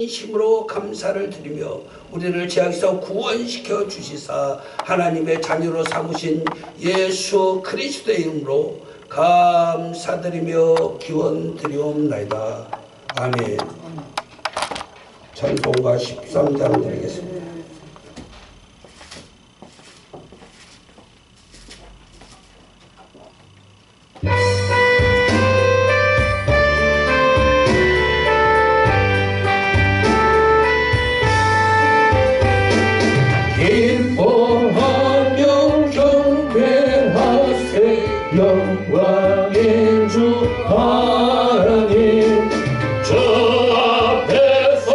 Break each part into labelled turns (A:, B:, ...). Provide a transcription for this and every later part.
A: 진심으로 감사를 드리며 우리를 죄악에서 구원시켜 주시사 하나님의 자녀로 삼으신 예수 그리스도의 이름으로 감사드리며 기원드리옵나이다. 아멘. 찬송가 13장 드리겠습니다.
B: 기뻐하며 경배하세 영광의 주 하나님. 저 앞에서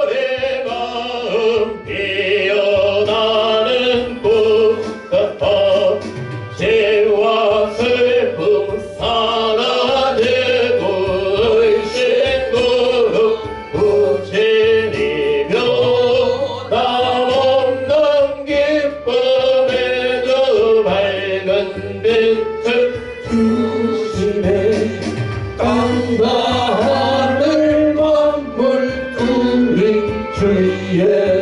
B: 우리 마음 피어나는 꽃 같아 죄와 슬픔 사라지고 의심으로 부지리며 주시네. 땅과 하늘 만물 둘이 주의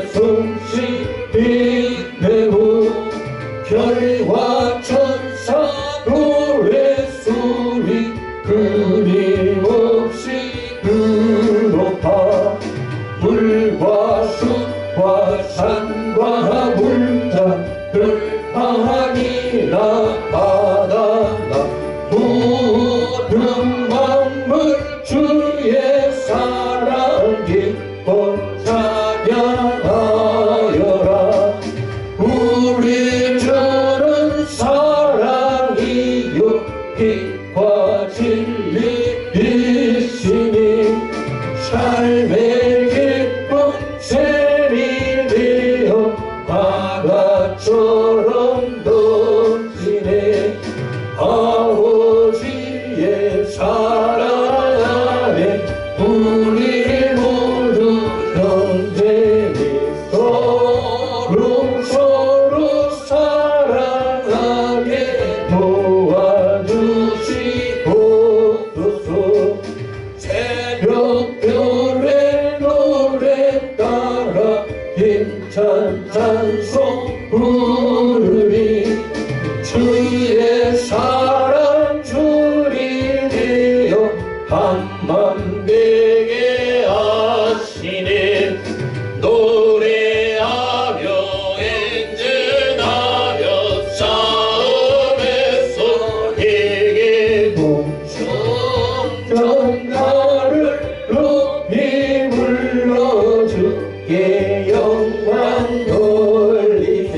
B: 솜씨 빛내고 별과 천사 노래소리 끊임없이 높아 물과 숲과 산과 물자들 하늘이나 바다나 모든 만물 주의 사랑 기뻐 찬양하여라. 우리 주는 사랑이요 빛과 진리이시니 삶의 기쁨 샘이 되어 바다처럼 넘치네. 아버지의 사랑 안에 우리 모두 형제니 서로 사랑하게 도와주시옵소서. 새벽별의 노래 따라 힘찬 찬송 부르니 주의 사랑 줄이 되어 한맘 되게 하시네. 노래하며 행진하며 싸움에서 이기고 점점 나를 높이 불러 주께 영광 돌리세.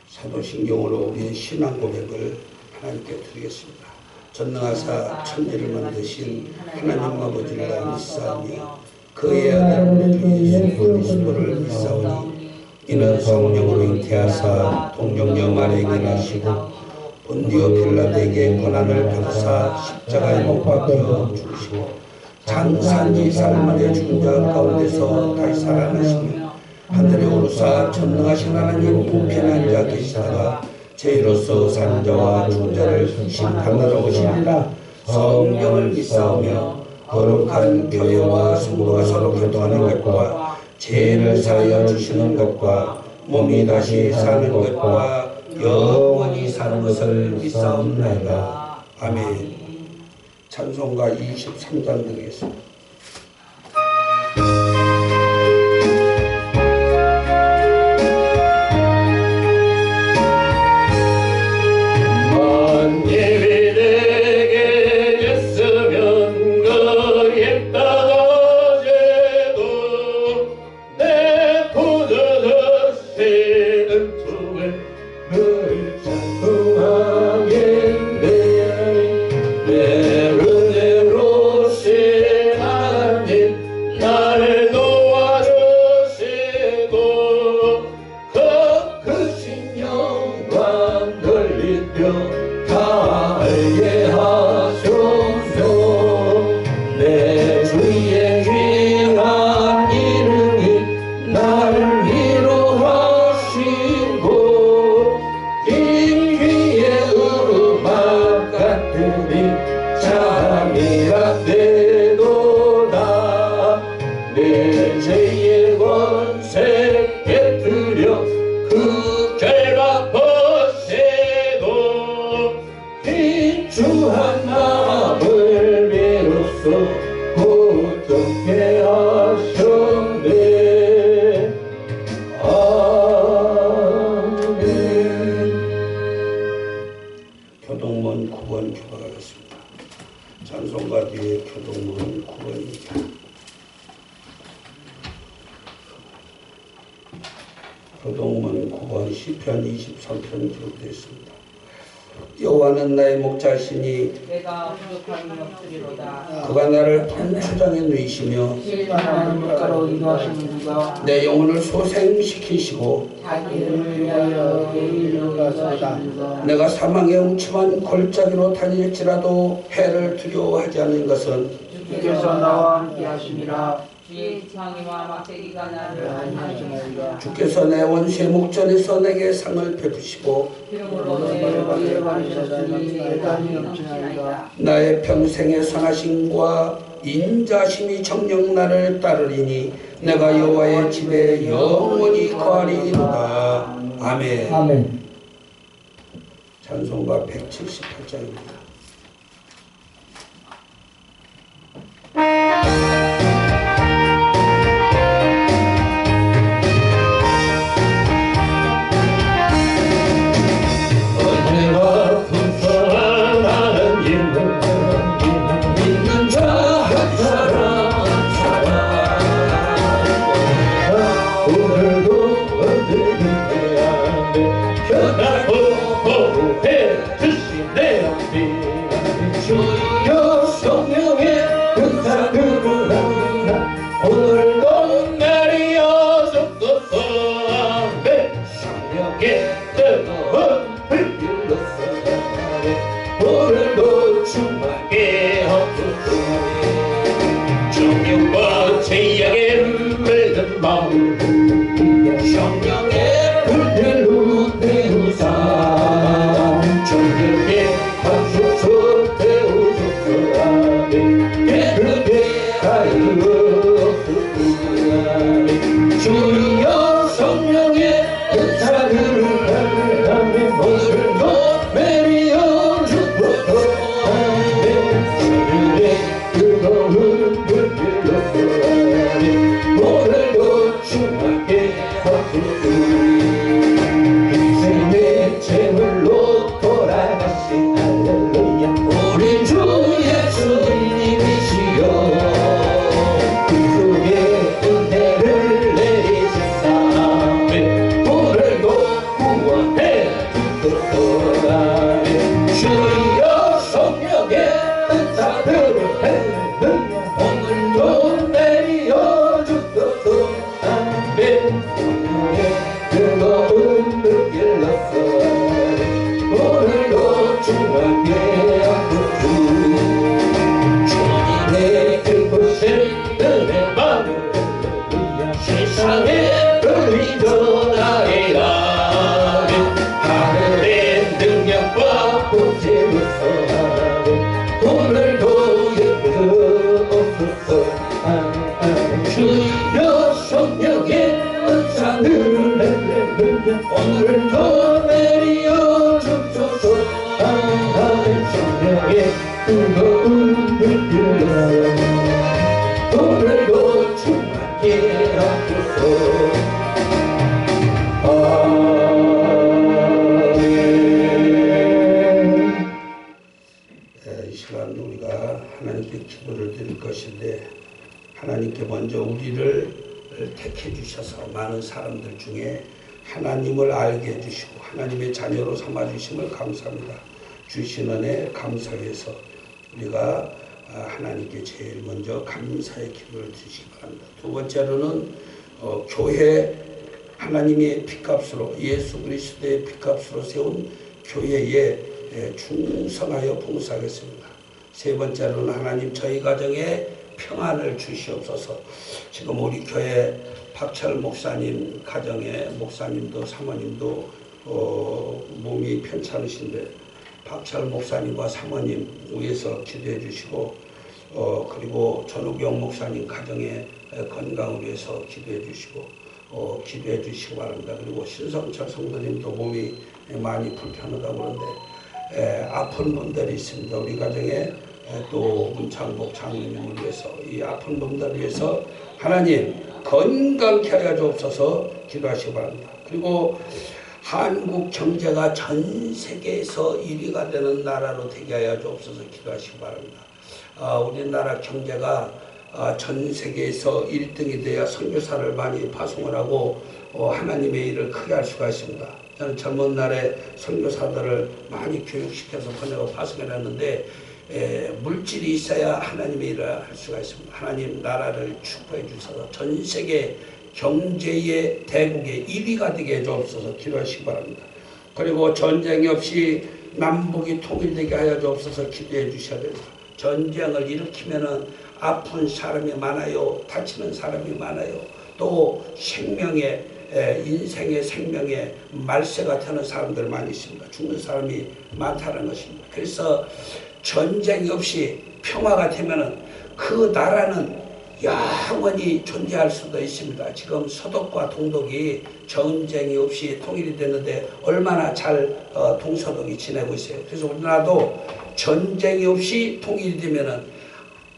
A: 사도신경으로 우리의 신앙 고백을 하나님께 드리겠습니다. 전능하사 천지를 만드신 하나님 아버지를 믿사오며 그의 아들 우리 주 예수 그리스도를 믿사오니 이는 성령으로 잉태하사 동정녀 마리아에게 나시고 본디오 빌라도에게 고난을 받으사 십자가에 못 박혀 죽으시고 장산지 사흘만에 죽은 자 가운데서 다시 살아나시며 하늘에 오르사 전능하신 하나님 우편에 앉아 계시다가 죄로서 산 자와 죽은 자를 심판하러 오시리라. 성령을 믿사오며 거룩한 교회와 성도가 서로 교통하는 것과 죄를 사하여 주시는 것과 몸이 다시 사는 것과 영원히 사는 것을 믿사옵나이다. 아멘. 찬송가 23장 드리겠습니다.
B: 위로하시고 이 귀에 으르마 주 하나님을 비로소 굳게 하셨네. 아멘.
A: 교동문 9번 교박하겠습니다. 찬송가 뒤에 교동문 9번입니다. 교동문 9번 시편 23편 기록되어 있습니다. 여호와는 나의 목자시니
C: 내가 부족함이 없으리로다.
A: 그가 나를 푸른 에 누이시며
C: 실만한 물가로 인도하시는 누가
A: 내 영혼을 소생시키시고
C: 자기를 위하여 내일로 가소이다.
A: 내가 사망의 음침한 골짜기로 다닐지라도 해를 두려워하지 않는 것은
C: 주께서 나와 함께 하심이라. 주의 지팡이와 막대기가 나를 안위하시나이다.
A: 주께서 내 원수의 목전에서 내게 상을 베푸시고
C: 기름으로 내 머리를 바르셨으니 일단이 넘치나이다.
A: 나의 평생의 선하심과 인자심이 정녕 나를 따르리니 내가 여호와의 집에 영원히 거하리로다. 아멘.
B: 아멘.
A: 찬송가 178장입니다.
B: 언제나 풍성한 하나님은 믿는 자 한 사람 오늘도 언제든지 안에 편하고 보호해 주시네. 주여 성령의 은사들을 합니다. 오늘도 내리어 주소서. 아멘. 성령의 뜨거운 오늘도 충만하게 하소서. 정욕과 죄악에 물든 마음 성령의 불길로 태우사. 정욕에 하소서 태우소서. 아멘. 깨끗게 하여옵소서. 아멘. 주여 성령의 은사들을 하나님 오늘도 내리어 주소서. 아멘. 주님의 뜨거운 불길로서. 아멘. 오늘도 충만하게 하소서. 인생의 제물로 돌아가신 할렐루야 우리 주 예수님이시여. 구속의 은혜를 내리셨사. 아멘. 오늘도 구원해 주소서. 아멘. 주여 성령의 은사들을 할렐루야 오늘도 내리어 주소서. 아멘. 성령의 뜨거운 불길로서. 아멘. 오늘도 충만하게 하소서. 주님의 기쁘신 은혜 마음을 세상에 흘리도다이다. 하늘의 능력과 보세로서. 오늘도 예쁘옵소서. 주여 성령의 은사들을 할렐루야 오늘도 내리어 주소서. 성령의 뜨거운 불길로서. 오늘도 충만하게 하소서.
A: 이 시간 우리가 하나님께 기도를 드릴 것인데 하나님께 먼저 우리를 택해 주셔서 많은 사람들 중에 하나님을 알게 해주시고 하나님의 자녀로 삼아주심을 감사합니다. 주신 은혜 감사해서 우리가 하나님께 제일 먼저 감사의 기도를 드리시기 바랍니다. 두 번째로는 교회 하나님의 피값으로 예수 그리스도의 피값으로 세운 교회에 충성하여 봉사하겠습니다. 세 번째로는 하나님 저희 가정에 평안을 주시옵소서. 지금 우리 교회 박철 목사님 가정에 목사님도 사모님도 몸이 편찮으신데 박철 목사님과 사모님 위해서 기도해 주시고 그리고 전우경 목사님 가정의 건강을 위해서 기도해 주시고 기도해 주시기 바랍니다. 그리고 신성철 성도님도 몸이 많이 불편하다고 그러는데 아픈 분들이 있습니다. 우리 가정에 또 문창복 장로님을 위해서 이 아픈 분들을 위해서 하나님 건강케 하여 주옵소서 기도하시기 바랍니다. 그리고 한국 경제가 전 세계에서 1위가 되는 나라로 되게 하여 주옵소서 기도하시기 바랍니다. 우리나라 경제가 전 세계에서 1등이 되어 선교사를 많이 파송을 하고 하나님의 일을 크게 할 수가 있습니다. 저는 젊은 날에 선교사들을 많이 교육시켜서 보내고 파송을 했는데 물질이 있어야 하나님의 일을 할 수가 있습니다. 하나님 나라를 축복해 주셔서 전 세계 경제의 대국의 1위가 되게 해주옵소서 기도하시기 바랍니다. 그리고 전쟁이 없이 남북이 통일되게 하여 주옵소서 기도해 주셔야 됩니다. 전쟁을 일으키면은 아픈 사람이 많아요. 다치는 사람이 많아요. 또 생명의 인생의 생명의 말세가 되는 사람들 많이 있습니다. 죽는 사람이 많다는 것입니다. 그래서 전쟁이 없이 평화가 되면은 그 나라는 영원히 존재할 수도 있습니다. 지금 서독과 동독이 전쟁이 없이 통일이 됐는데 얼마나 잘 동서독이 지내고 있어요. 그래서 우리나라도 전쟁이 없이 통일이 되면은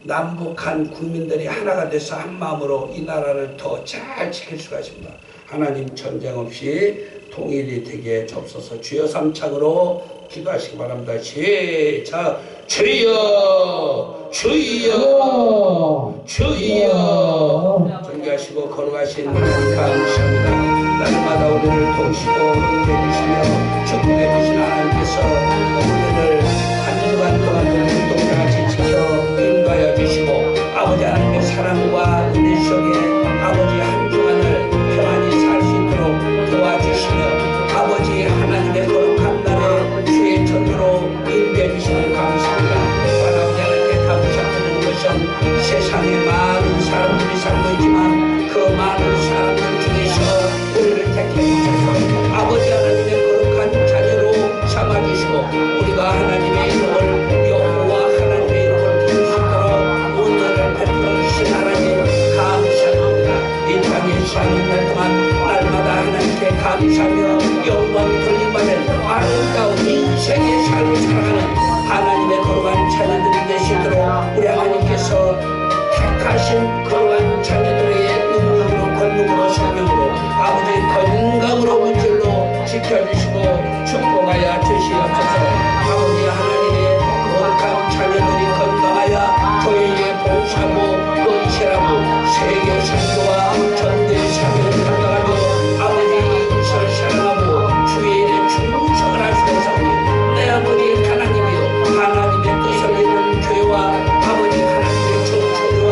A: 남북한 국민들이 하나가 돼서 한 마음으로 이 나라를 더 잘 지킬 수가 있습니다. 하나님 전쟁 없이 통일이 되게 주옵소서. 주여 삼창으로 기도하시기 바랍니다. 시작. 주여 주여 주여. 존귀하시고 거룩하신 하나님 감사합니다. 날마다 우리를 도우시고 응대해 주시며 축복해 주신 하나님께서 우리를 한 주간 동안 눈동자같이 지켜 인도하여 주시고 아버지 하나님의 사랑과 은혜 속에 아버지 한 주간을 평안히 살 수 있도록 도와주시며 아버지 하나님의 거룩한 날에 주의 전으로 인도해 주시는 감사합니다. 아버지 하나님께 감사드리는 것은 세상에 많은 사람들이 살고 있지만 그 많은 사람들 중에서 우리를 택해 주셔서 아버지 하나님의 거룩한 자녀로 삼아주시고 우리가 하나님의 이름을 여호와 하나님의 이름을 부를 수 있도록 오늘을 베풀어 주신 하나님 감사합니다. 이 땅에 사는 날 동안 날마다 하나님께 감사하며 영광 돌림받는 아름다운 인생의 삶을 살아가는 하나님의 거룩한 자녀들이 되시도록 우리 하나님께서 택하신 거룩한 자녀들의 눈물로 권능으로 성령으로 아버지 건강으로 문질로 지켜주시고 축복하여 주시옵소서. 아버지 하나님의 거룩한 자녀들이 건강하여 교회에 봉사하고 의실하고 세계 선교와 전도의 사명을 감당하며 아버지 이웃을 사랑하고 주의 일에 충성을 할 수 있사오니 내 아버지 하나님이여 하나님의 뜻을 이루는 교회와 아버지 하나님의 정초교와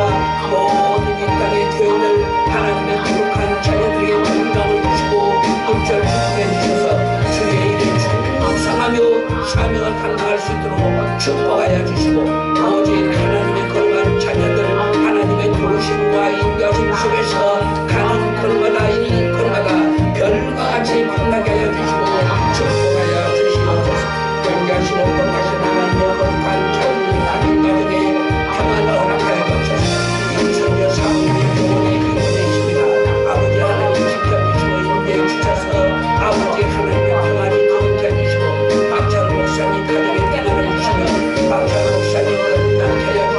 A: 모든 이 땅의 교회를 하나님의 거룩한 자녀들에게 건강을 주시고 음절 축복해 주셔서 주의 일에 충성하며 사명을 감당할 수 있도록 축복하여 주시고 오직 하나님의 거룩한 자녀들 하나님의 도우심과 인도하심 속에서 가는 걸마다 있는 걸마다 별과 같이 빛나게 하여 주시고 축복하여 주시옵소서. 영광하시고 거룩하신 하나님의 거룩한 자녀들 가정에 평안을 허락하여 주옵소서. 인천교 사모님 교원의 기도되십니다. 아버지 하나님 지켜주시고 인도해 주셔서 아버지 하나님의 평안이 가득해 주시고 박찬 목사님 가정에 평안을 주시며 박찬 목사님 건강하여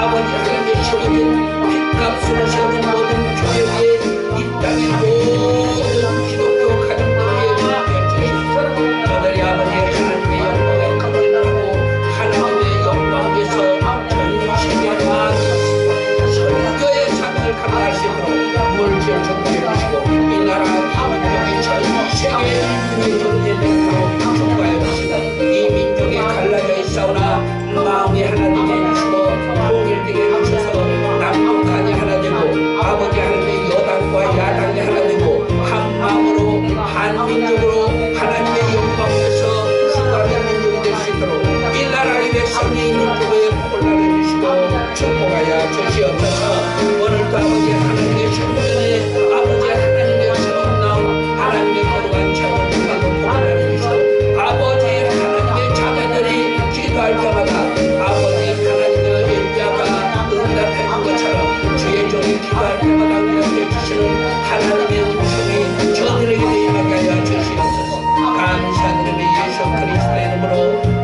A: 아버지 하나님의 세워진 핏값으로 세워진 모든 교회에 이 땅의 모든 기독교 가정들을 위해 주시옵소서. 너희들이 아버지 하나님의 영광에 감동하고 하나님의 영광 위에서 전 세계에 많은 선교의 삶을 감당할 수 있도록 물질 축복해 주시고 이 나라 이 민족이 전 세계에 존재되도록 축복하여 주시고 이 민족이 갈라져 있사오나 마음이 하나 되게 해주시고 통일되게 해주셔서 남북한이 하나 되고 아버지 하나님의 여당과 야당이 하나 되고 한 마음으로 한민족으로 하나님의 영광 위에서 수고하는 민족이 될 수 있도록 이 나라의 백성이 민족의 복을 나눠주시고 축복하여 주시옵소서. 오늘도 아버지 하나님의 성전에 아버지 하나님의 새로운 나온 하나님의 거룩한 자녀를 하고 복을 나눠주시고 아버지 하나님의 자녀들이 기도할 때마다 아버지 하나님의 엘리야가 응답해준 것처럼 주의 종이 기도할 때마다 응답해 주시는 하나님의 음성이 저들에게 임하게 하여 주시옵소서. 감사드리며 예수 그리스도의 이름으로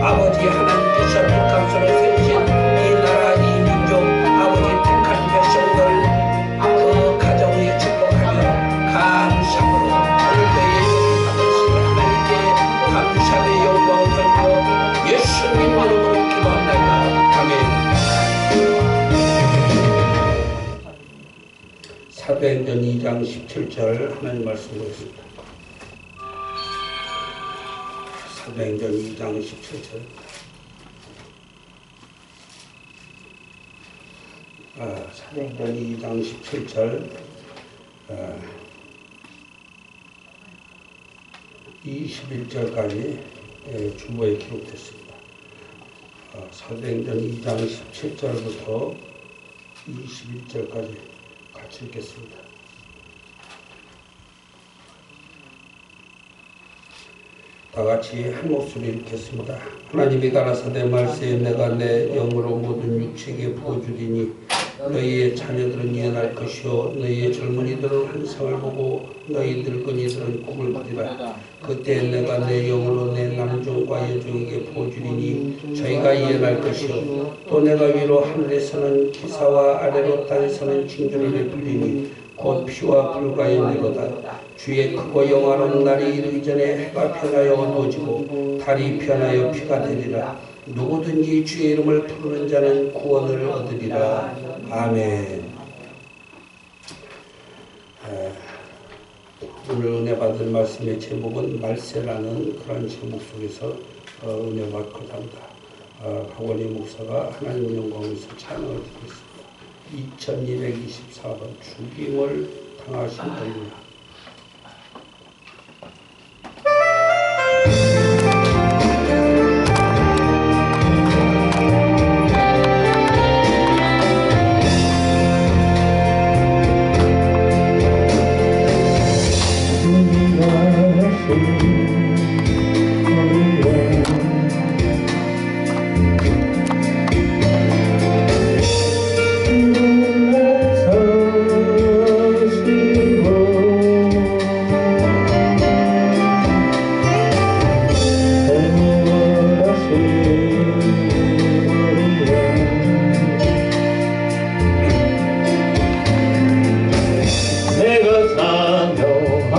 A: 아버지 하나님께서 핏값으로 세우신 이 나라 이 민족 아버지 택한 백성들 그 가정 위에 축복하며 감사함으로 오늘도 예수를 받으신 하나님께 감사의 영광을 돌리고 예수님 이름으로 기도합니다. 아멘. 사도행전 2장 17절 하나님 말씀 보겠습니다. 사도행전 2장 17절. 사도행전 2장 17절 21절까지 주보에 기록됐습니다. 사도행전 2장 17절부터 21절까지 같이 읽겠습니다. 다 같이 한 목소리 읽겠습니다. 하나님이 가라사대 말세에 내가 내 영으로 모든 육체에게 부어주리니 너희의 자녀들은 예언할 것이요 너희의 젊은이들은 환상을 보고 너희 늙은이들은 꿈을 꾸리라. 그때 내가 내 영으로 내 남종과 여종에게 부어주리니 저희가 예언할 것이요 또 내가 위로 하늘에서는 기사와 아래로 땅에서는 징조를 베풀리니 곧 피와 불과 연대로다. 주의 크고 영화로운 날이 이르기 전에 해가 변하여 어두워지고 달이 변하여 피가 되리라. 누구든지 주의 이름을 부르는 자는 구원을 얻으리라. 아멘. 오늘 은혜 받은 말씀의 제목은 말세라는 그런 제목 속에서 은혜 받고 합니다. 박원희 목사가 하나님 영광에서 찬양을 드리겠습니다. 2224번 죽임을 당하신 분입니다.
B: 내가 사명한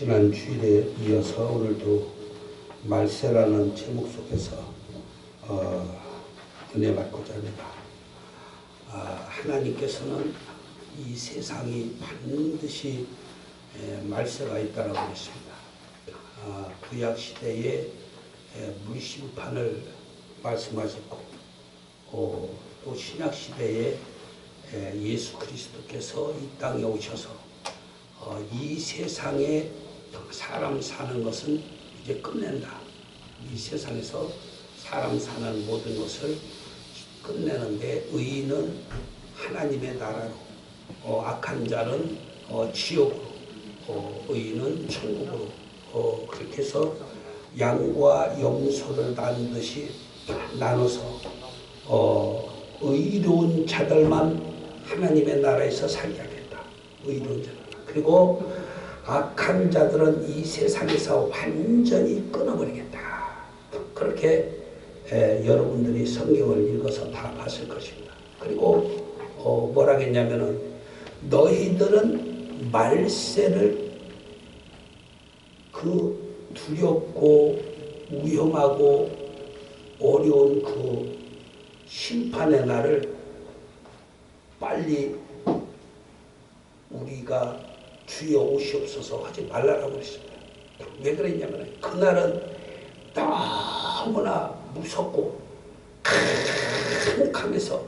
A: 지난 주일에 이어서 오늘도 말세라는 제목 속에서 은혜 받고자 합니다. 하나님께서는 이 세상이 반드시 말세가 있다라고 했습니다. 구약 시대에 물심판을 말씀하셨고 또 신약 시대에 예수 그리스도께서 이 땅에 오셔서 이 세상에 사람 사는 것은 이제 끝낸다. 이 세상에서 사람 사는 모든 것을 끝내는데 의인은 하나님의 나라로, 악한 자는 지옥으로, 의인은 천국으로, 그렇게 해서 양과 염소를 나누듯이 나눠서 의로운 자들만 하나님의 나라에서 살게 하겠다. 의로운 자들. 그리고 악한 자들은 이 세상에서 완전히 끊어버리겠다. 그렇게 여러분들이 성경을 읽어서 다 봤을 것입니다. 그리고 뭐라 했냐면은 너희들은 말세를 그 두렵고 위험하고 어려운 그 심판의 날을 빨리 우리가 주여 오시옵소서 하지 말라라고 했습니다. 왜 그랬냐면 그날은 너무나 무섭고 캄캄해서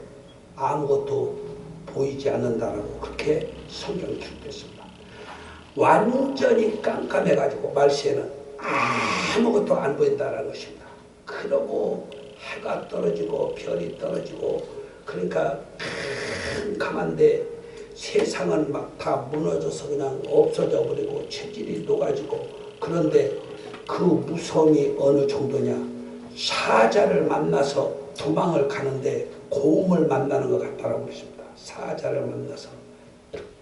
A: 아무것도 보이지 않는다라고 그렇게 성경이 기록됐습니다. 완전히 깜깜해가지고 말세는 아무것도 안 보인다라는 것입니다. 그러고 해가 떨어지고 별이 떨어지고 그러니까 캄캄한데 세상은 막 다 무너져서 그냥 없어져 버리고 체질이 녹아지고 그런데 그 무서움이 어느 정도냐 사자를 만나서 도망을 가는데 곰을 만나는 것 같다라고 했습니다. 사자를 만나서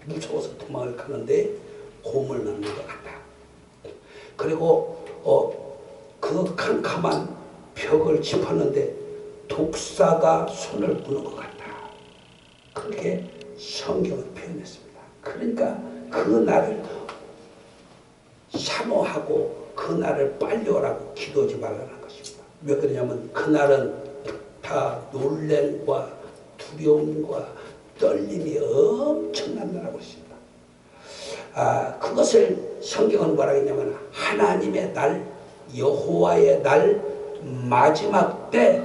A: 무서워서 도망을 가는데 곰을 만나는 것 같다. 그리고 그 캄캄한 벽을 짚었는데 독사가 손을 부는 것 같다. 그렇게 성경을 표현했습니다. 그러니까 그 날을 사모하고 그 날을 빨리 오라고 기도하지 말라는 것입니다. 왜 그러냐면 그 날은 다 놀램과 두려움과 떨림이 엄청난다라고 했습니다. 그것을 성경은 뭐라 했냐면 하나님의 날, 여호와의 날, 마지막 때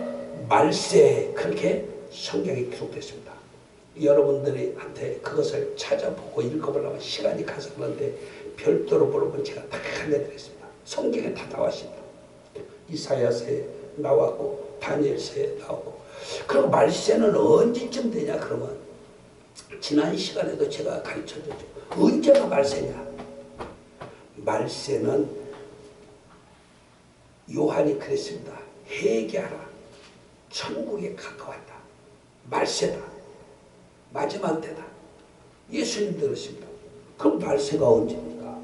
A: 말세 그렇게 성경에 기록됐습니다. 여러분들한테 그것을 찾아보고 읽어보려면 시간이 가서 그런데 별도로 물어보면 제가 다 알려드리겠습니다. 성경에 다 나왔습니다. 이사야서에 나왔고 다니엘서에 나왔고 그리고 말세는 언제쯤 되냐 그러면 지난 시간에도 제가 가르쳐줬죠. 언제가 말세냐. 말세는 요한이 그랬습니다. 회개하라. 천국에 가까웠다. 말세다. 마지막 때다. 예수님도 그렇습니다. 그럼 말세가 언제입니까?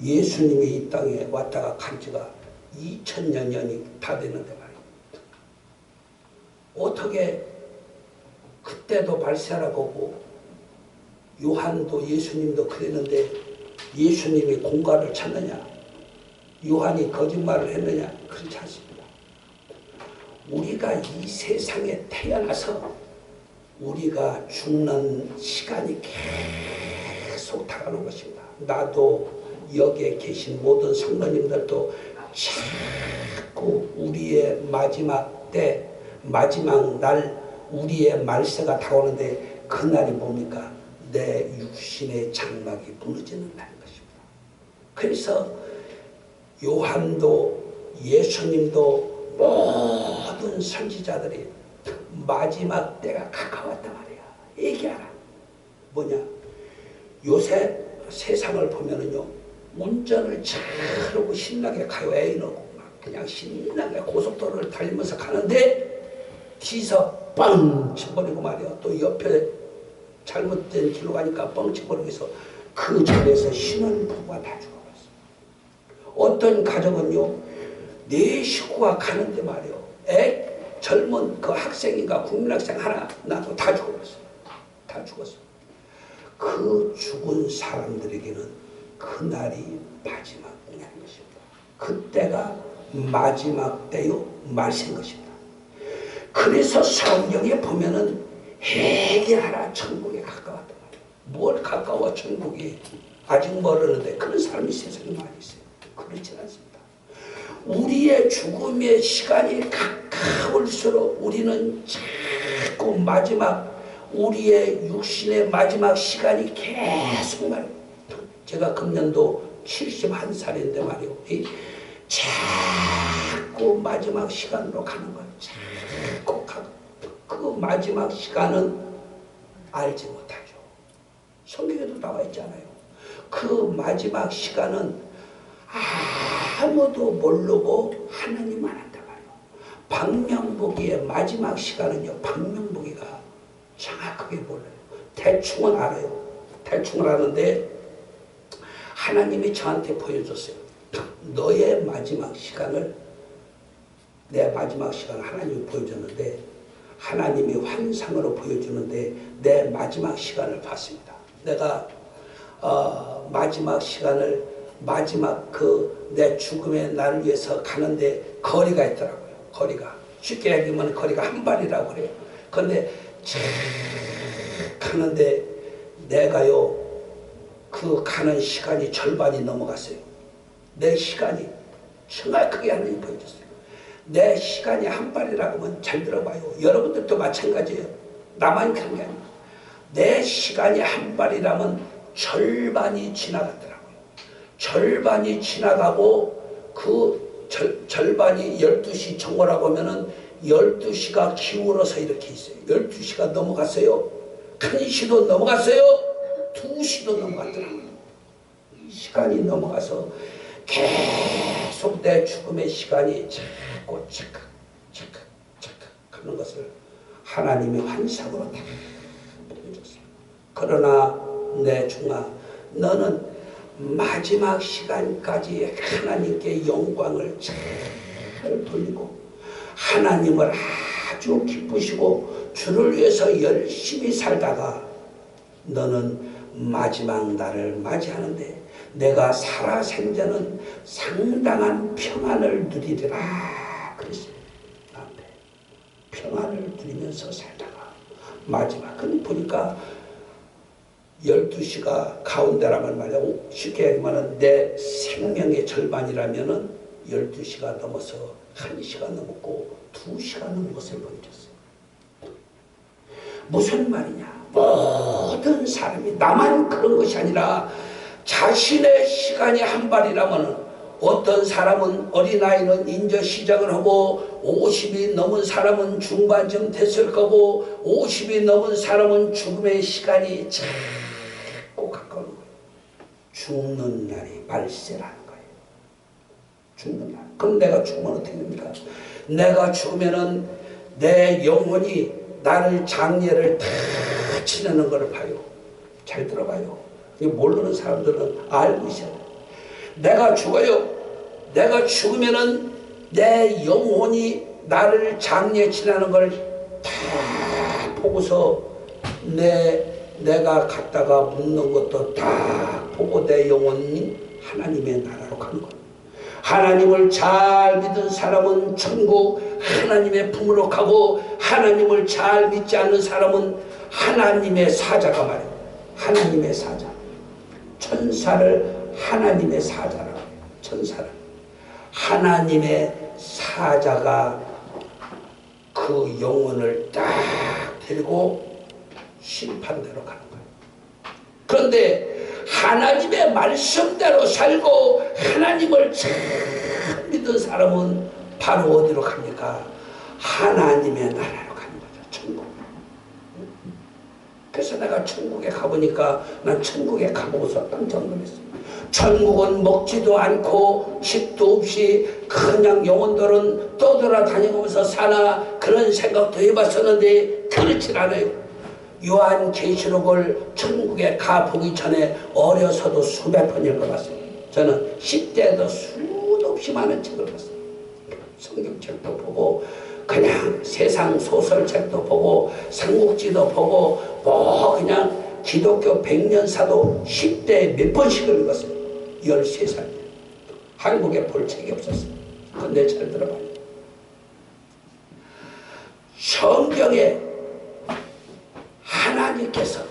A: 예수님이 이 땅에 왔다가 간 지가 2000년이 다 되는데 말입니다. 어떻게 그때도 말세라고 보고 요한도 예수님도 그랬는데 예수님이 공갈을 찾느냐? 요한이 거짓말을 했느냐? 그렇지 않습니다. 우리가 이 세상에 태어나서 우리가 죽는 시간이 계속 다가오는 것입니다. 나도 여기에 계신 모든 성도님들도 자꾸 우리의 마지막 때, 마지막 날 우리의 말세가 다가오는데 그날이 뭡니까? 내 육신의 장막이 무너지는 날인 것입니다. 그래서 요한도 예수님도 모든 선지자들이 마지막 때가 가까웠단 말이야. 얘기하라. 뭐냐? 요새 세상을 보면은요, 운전을 잘하고 신나게 가요. 애 넣고 막 그냥 신나게 고속도로를 달리면서 가는데 뒤에서 빵 쳐버리고 말이야. 또 옆에 잘못된 길로 가니까 뻥 쳐버리고 해서 그 자리에서 신혼부부가 다 죽어버렸어. 어떤 가정은요, 내 식구가 가는데 말이야. 젊은 그 학생인가 국민학생 하나 나도 다 죽어버렸어. 다 죽었어. 그 죽은 사람들에게는 그날이 마지막 날인 것입니다. 그때가 마지막 때요 말세인 것입니다. 그래서 성경에 보면은 회개하라 천국에 가까웠단 말이에요. 뭘 가까워 천국이 아직 멀었는데 그런 사람이 세상에 많이 있어요. 그렇지 않습니다. 우리의 죽음의 시간이 가까울수록 우리는 자꾸 마지막 우리의 육신의 마지막 시간이 계속 말이에요. 제가 금년도 71살인데 말이에요. 자꾸 마지막 시간으로 가는 거예요. 자꾸 가고 그 마지막 시간은 알지 못하죠. 성경에도 나와 있잖아요. 그 마지막 시간은 아무도 모르고 하나님만 한다 말이에요. 박명복이의 마지막 시간은요. 박명복이가 정확하게 몰라요. 대충은 알아요. 대충은 아는데 하나님이 저한테 보여줬어요. 너의 마지막 시간을 내 마지막 시간을 하나님이 보여줬는데 하나님이 환상으로 보여주는데 내 마지막 시간을 봤습니다. 내가 마지막 시간을 마지막 내 죽음의 날을 위해서 가는데 거리가 있더라고요. 거리가 쉽게 얘기하면 거리가 한 발이라고 그래요. 그런데 가는데 내가요 그 가는 시간이 절반이 넘어갔어요. 내 시간이 정확하게 하나님 보여줬어요. 내 시간이 한 발이라고 하면 잘 들어봐요. 여러분들도 마찬가지예요. 나만 그런 게 아니에요. 내 시간이 한 발이라면 절반이 지나갔더라고요. 절반이 지나가고 그 절반이 12시 정오라고 하면은 12시가 기울어서 이렇게 있어요. 12시가 넘어갔어요. 1시도 넘어갔어요. 2시도 넘어갔더라고요. 시간이 넘어가서 계속 내 죽음의 시간이 자꾸 착각 하는 것을 하나님의 환상으로 다 보여줬어요. 그러나 내 중아 너는 마지막 시간까지 하나님께 영광을 잘 돌리고 하나님을 아주 기쁘시고 주를 위해서 열심히 살다가 너는 마지막 날을 맞이하는데 내가 살아생전은 상당한 평안을 누리리라 그랬어요. 앞에 평안을 누리면서 살다가 마지막은 보니까 12시가 가운데라면 말이야. 쉽게 얘기하면 내 생명의 절반이라면은 12시가 넘어서 1시가 넘었고 2시가 넘은 것을 보여줬어요. 무슨 말이냐? 모든 사람이 나만 그런 것이 아니라 자신의 시간이 한 발이라면 어떤 사람은 어린아이는 이제 시작을 하고 50이 넘은 사람은 중반쯤 됐을 거고 50이 넘은 사람은 죽음의 시간이 자꾸 가까운 거예요. 죽는 날이 말세라는 거예요. 죽는 날. 그럼 내가 죽으면 어떻게 됩니까? 내가 죽으면은 내 영혼이 나를 장례를 다 치르는 걸 봐요. 잘 들어봐요. 모르는 사람들은 알고 있어요. 내가 죽어요. 내가 죽으면은 내 영혼이 나를 장례 치르는 걸 다 보고서 내가 갔다가 묻는 것도 다 보고 내 영혼이 하나님의 나라로 가는 거예요. 하나님을 잘 믿은 사람은 천국 하나님의 품으로 가고 하나님을 잘 믿지 않는 사람은 하나님의 사자가 말이에요. 하나님의 사자. 천사를 하나님의 사자라고 해요. 천사를. 하나님의 사자가 그 영혼을 딱 데리고 심판대로 가는 거예요. 그런데 하나님의 말씀대로 살고 하나님을 잘 믿은 사람은 바로 어디로 갑니까? 하나님의 나라로 가는 거죠. 천국. 그래서 내가 천국에 가보니까 난 천국에 가보고서 깜짝 놀랐어요. 천국은 먹지도 않고 집도 없이 그냥 영혼들은 떠돌아다니면서 사나 그런 생각도 해봤었는데 그렇진 않아요. 요한계시록을 천국에 가보기 전에 어려서도 수백 번 읽어봤어요. 저는 10대에도 수도 없이 많은 책을 봤어요. 성경책도 보고 그냥 세상 소설책도 보고 삼국지도 보고 뭐 그냥 기독교 백년사도 10대에 몇 번씩 읽었어요. 13살. 한국에 볼 책이 없었어요. 근데 잘 들어봐요. 성경에 하나님께서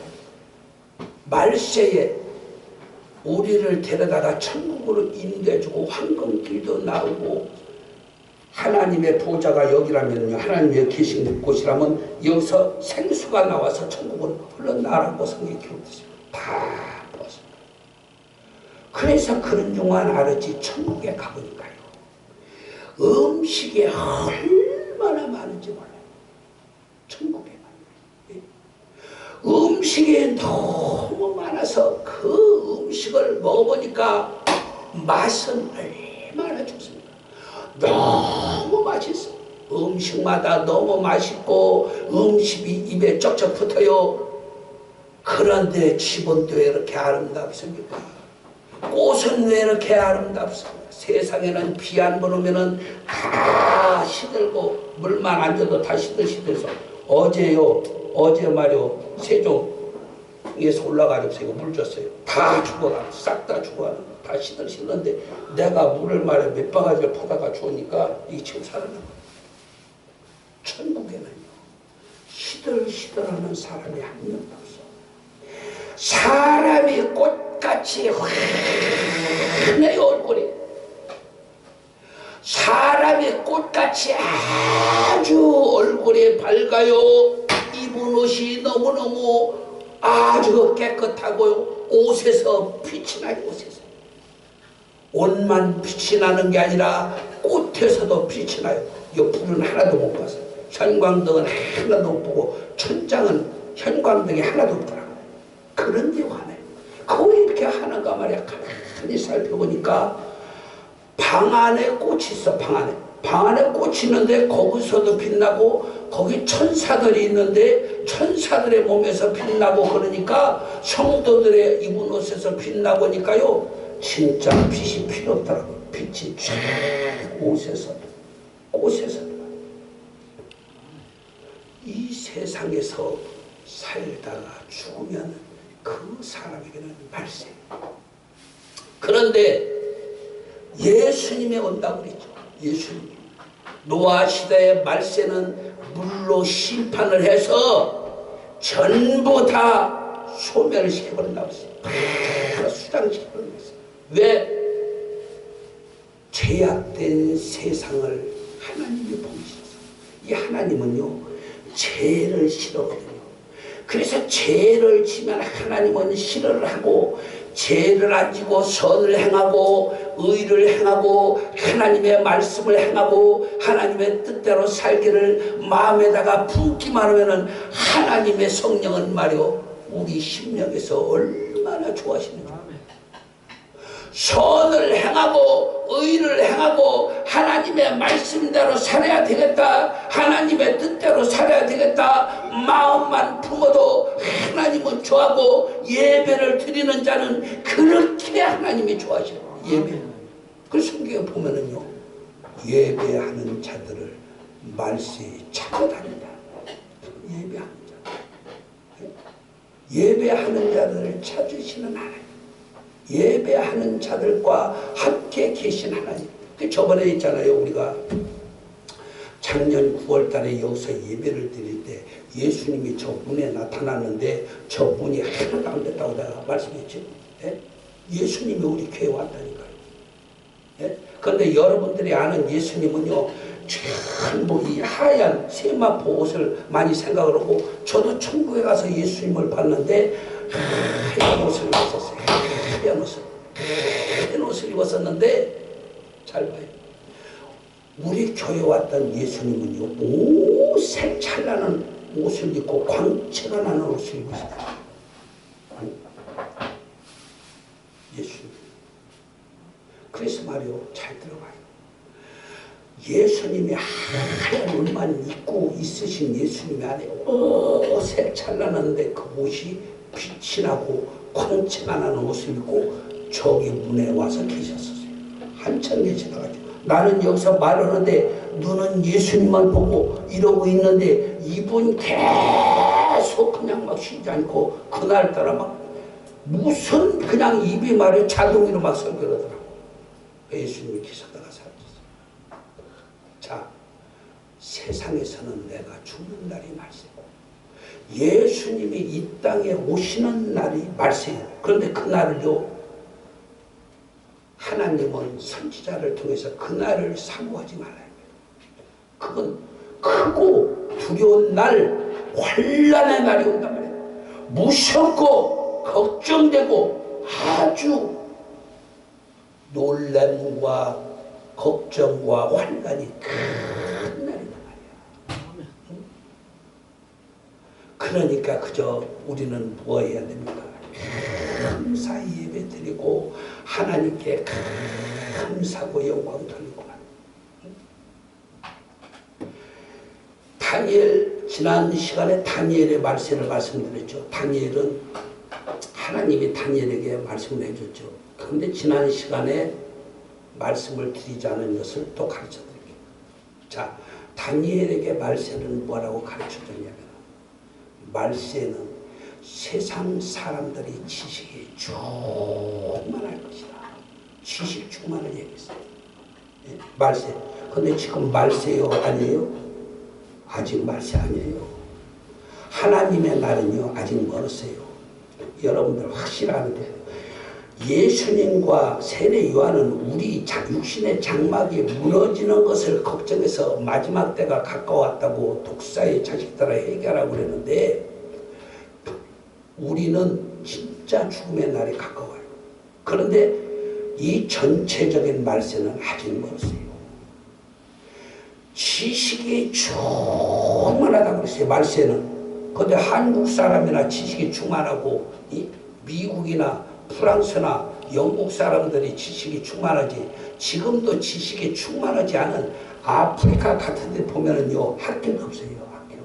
A: 말세에 우리를 데려다가 천국으로 인도해주고 황금길도 나오고 하나님의 보좌가 여기라면요, 하나님이 여기 계신 곳이라면 여기서 생수가 나와서 천국으로 흘러나라고 성경에 기록됐어요. 다 보았어요. 그래서 그런 동안 알았지, 천국에 가보니까요, 음식이 얼마나 많은지 몰라요. 천국에 음식이 너무 많아서 그 음식을 먹어보니까 맛은 얼마나 좋습니까? 너무 맛있어. 음식마다 너무 맛있고 음식이 입에 쩍쩍 붙어요. 그런데 집은 왜 이렇게 아름답습니까? 꽃은 왜 이렇게 아름답습니까? 세상에는 비 안 부르면은 다 시들고 물만 안 줘도 다 시들시들해서 어제 말이요, 세종에서 올라가지고 이거 물 줬어요. 다 죽어가, 싹 다 죽어가, 다 시들시들는데 내가 물을 말에 몇 바가지를 퍼다가 주니까 이게 지금 살아난 거예요. 천국에는요, 시들시들하는 사람이 한 명도 없어. 사람이 꽃같이 환해요, 얼굴이. 사람이 꽃같이 아주 얼굴이 밝아요. 입은 옷이 너무너무 아주 깨끗하고요. 옷에서 빛이 나요. 옷에서. 옷만 빛이 나는 게 아니라 꽃에서도 빛이 나요. 이 불은 하나도 못 봤어요. 현광등은 하나도 못 보고 천장은 현광등이 하나도 없더라고요. 그런데 화나요. 거기 이렇게 하는가 말이야. 가만히 살펴보니까 방 안에 꽃이 있어. 방 안에 꽃이 있는데 거기서도 빛나고 거기 천사들이 있는데 천사들의 몸에서 빛나고 그러니까 성도들의 입은 옷에서 빛나보니까요, 진짜 빛이 필요 없더라고요. 빛이 쫙 옷에서 꽃에서 이 세상에서 살다가 죽으면 그 사람에게는 말세. 그런데 예수님이 온다고 그랬죠. 예수님. 노아 시대의 말세는 물로 심판을 해서 전부 다 소멸을 시켜버린다고 했어요. 다 수장시켜버린다고 했어요. 왜? 죄악된 세상을 하나님이 보시죠. 이 하나님은요, 죄를 싫어하거든요. 그래서 죄를 지면 하나님은 싫어를 하고, 죄를 안 지고 선을 행하고 의를 행하고 하나님의 말씀을 행하고 하나님의 뜻대로 살기를 마음에다가 품기만 하면은 하나님의 성령은 말이요, 우리 심령에서 얼마나 좋아하시는가. 선을 행하고 의를 행하고 하나님의 말씀대로 살아야 되겠다, 하나님의 뜻대로 살아야 되겠다 마음만 품어도 하나님은 좋아하고, 예배를 드리는 자는 그렇게 하나님이 좋아하셔요. 예배. 그 성경에 보면은요, 예배하는 자들을 말세에 찾아다닌다. 예배하는 자, 예배하는 자들을 찾으시는 하나님, 예배하는 자들과 함께 계신 하나님. 그 저번에 있잖아요, 우리가 작년 9월 달에 여기서 예배를 드릴 때 예수님이 저 문에 나타났는데 저 문이 하나도 안 됐다고 내가 말씀했죠. 예? 예수님이 우리 교회에 왔다니까요. 예? 그런데 여러분들이 아는 예수님은요, 전부 이 하얀 세마포 옷을 많이 생각을 하고, 저도 천국에 가서 예수님을 봤는데 하얀 옷을 입었었어요. 하얀 옷을 입었었는데, 잘 봐요. 우리 교회 왔던 예수님은요, 오색 찬란한 옷을 입고 광채가 나는 옷을 입으셨어요. 예수님. 그래서 말이요, 잘 들어봐요. 예수님이 하얀 옷만 입고 있으신 예수님이 아니에요. 오색 찬란한데 그 옷이 빛이 나고 광채가 나는 옷을 입고 저기 문에 와서 계셨었어요. 한참 계시다가지고 나는 여기서 말하는데 눈은 예수님만 보고 이러고 있는데 입은 계속 그냥 막 쉬지 않고 그날따라 막 무슨 그냥 입이 말해 자동으로 막 설교를 하더라고. 예수님이 기사다가 사라졌어요. 자, 세상에서는 내가 죽는 날이 말세고 예수님이 이 땅에 오시는 날이 말세예요. 그런데 그날을요, 하나님은 선지자를 통해서 그날을 사모하지 말아요. 그건 크고 두려운 날, 환난의 날이 온단 말이에요. 무섭고 걱정되고 아주 놀람과 걱정과 환난이 큰 날이란 말이야. 그러니까 그저 우리는 뭐 해야 됩니까? 감사 예배 드리고 하나님께 감사하고 영광 돌리고. 다니엘, 지난 시간에 다니엘의 말세를 말씀드렸죠. 다니엘은 하나님이 다니엘에게 말씀을 해줬죠. 그런데 지난 시간에 말씀을 드리지 않은 것을 또 가르쳐 드릴게요. 자, 다니엘에게 말세는 뭐라고 가르쳐 줬냐면, 말세는 세상 사람들이 지식이 충만할 것이다. 지식 충만을 얘기했어요. 예? 말세. 근데 지금 말세요? 아니에요? 아직 말세 아니에요. 하나님의 날은요, 아직 멀었어요. 여러분들 확실하는데, 예수님과 세례 요한은 우리 육신의 장막이 무너지는 것을 걱정해서 마지막 때가 가까웠다고 독사의 자식들아 해결하고 그랬는데, 우리는 진짜 죽음의 날이 가까워요. 그런데 이 전체적인 말세는 아직 멀었어요. 지식이 충만하다고 그랬어요. 말세는. 그런데 한국 사람이나 지식이 충만하고 미국이나 프랑스나 영국 사람들이 지식이 충만하지, 지금도 지식이 충만하지 않은 아프리카 같은 데 보면은요, 학교가 없어요. 학교.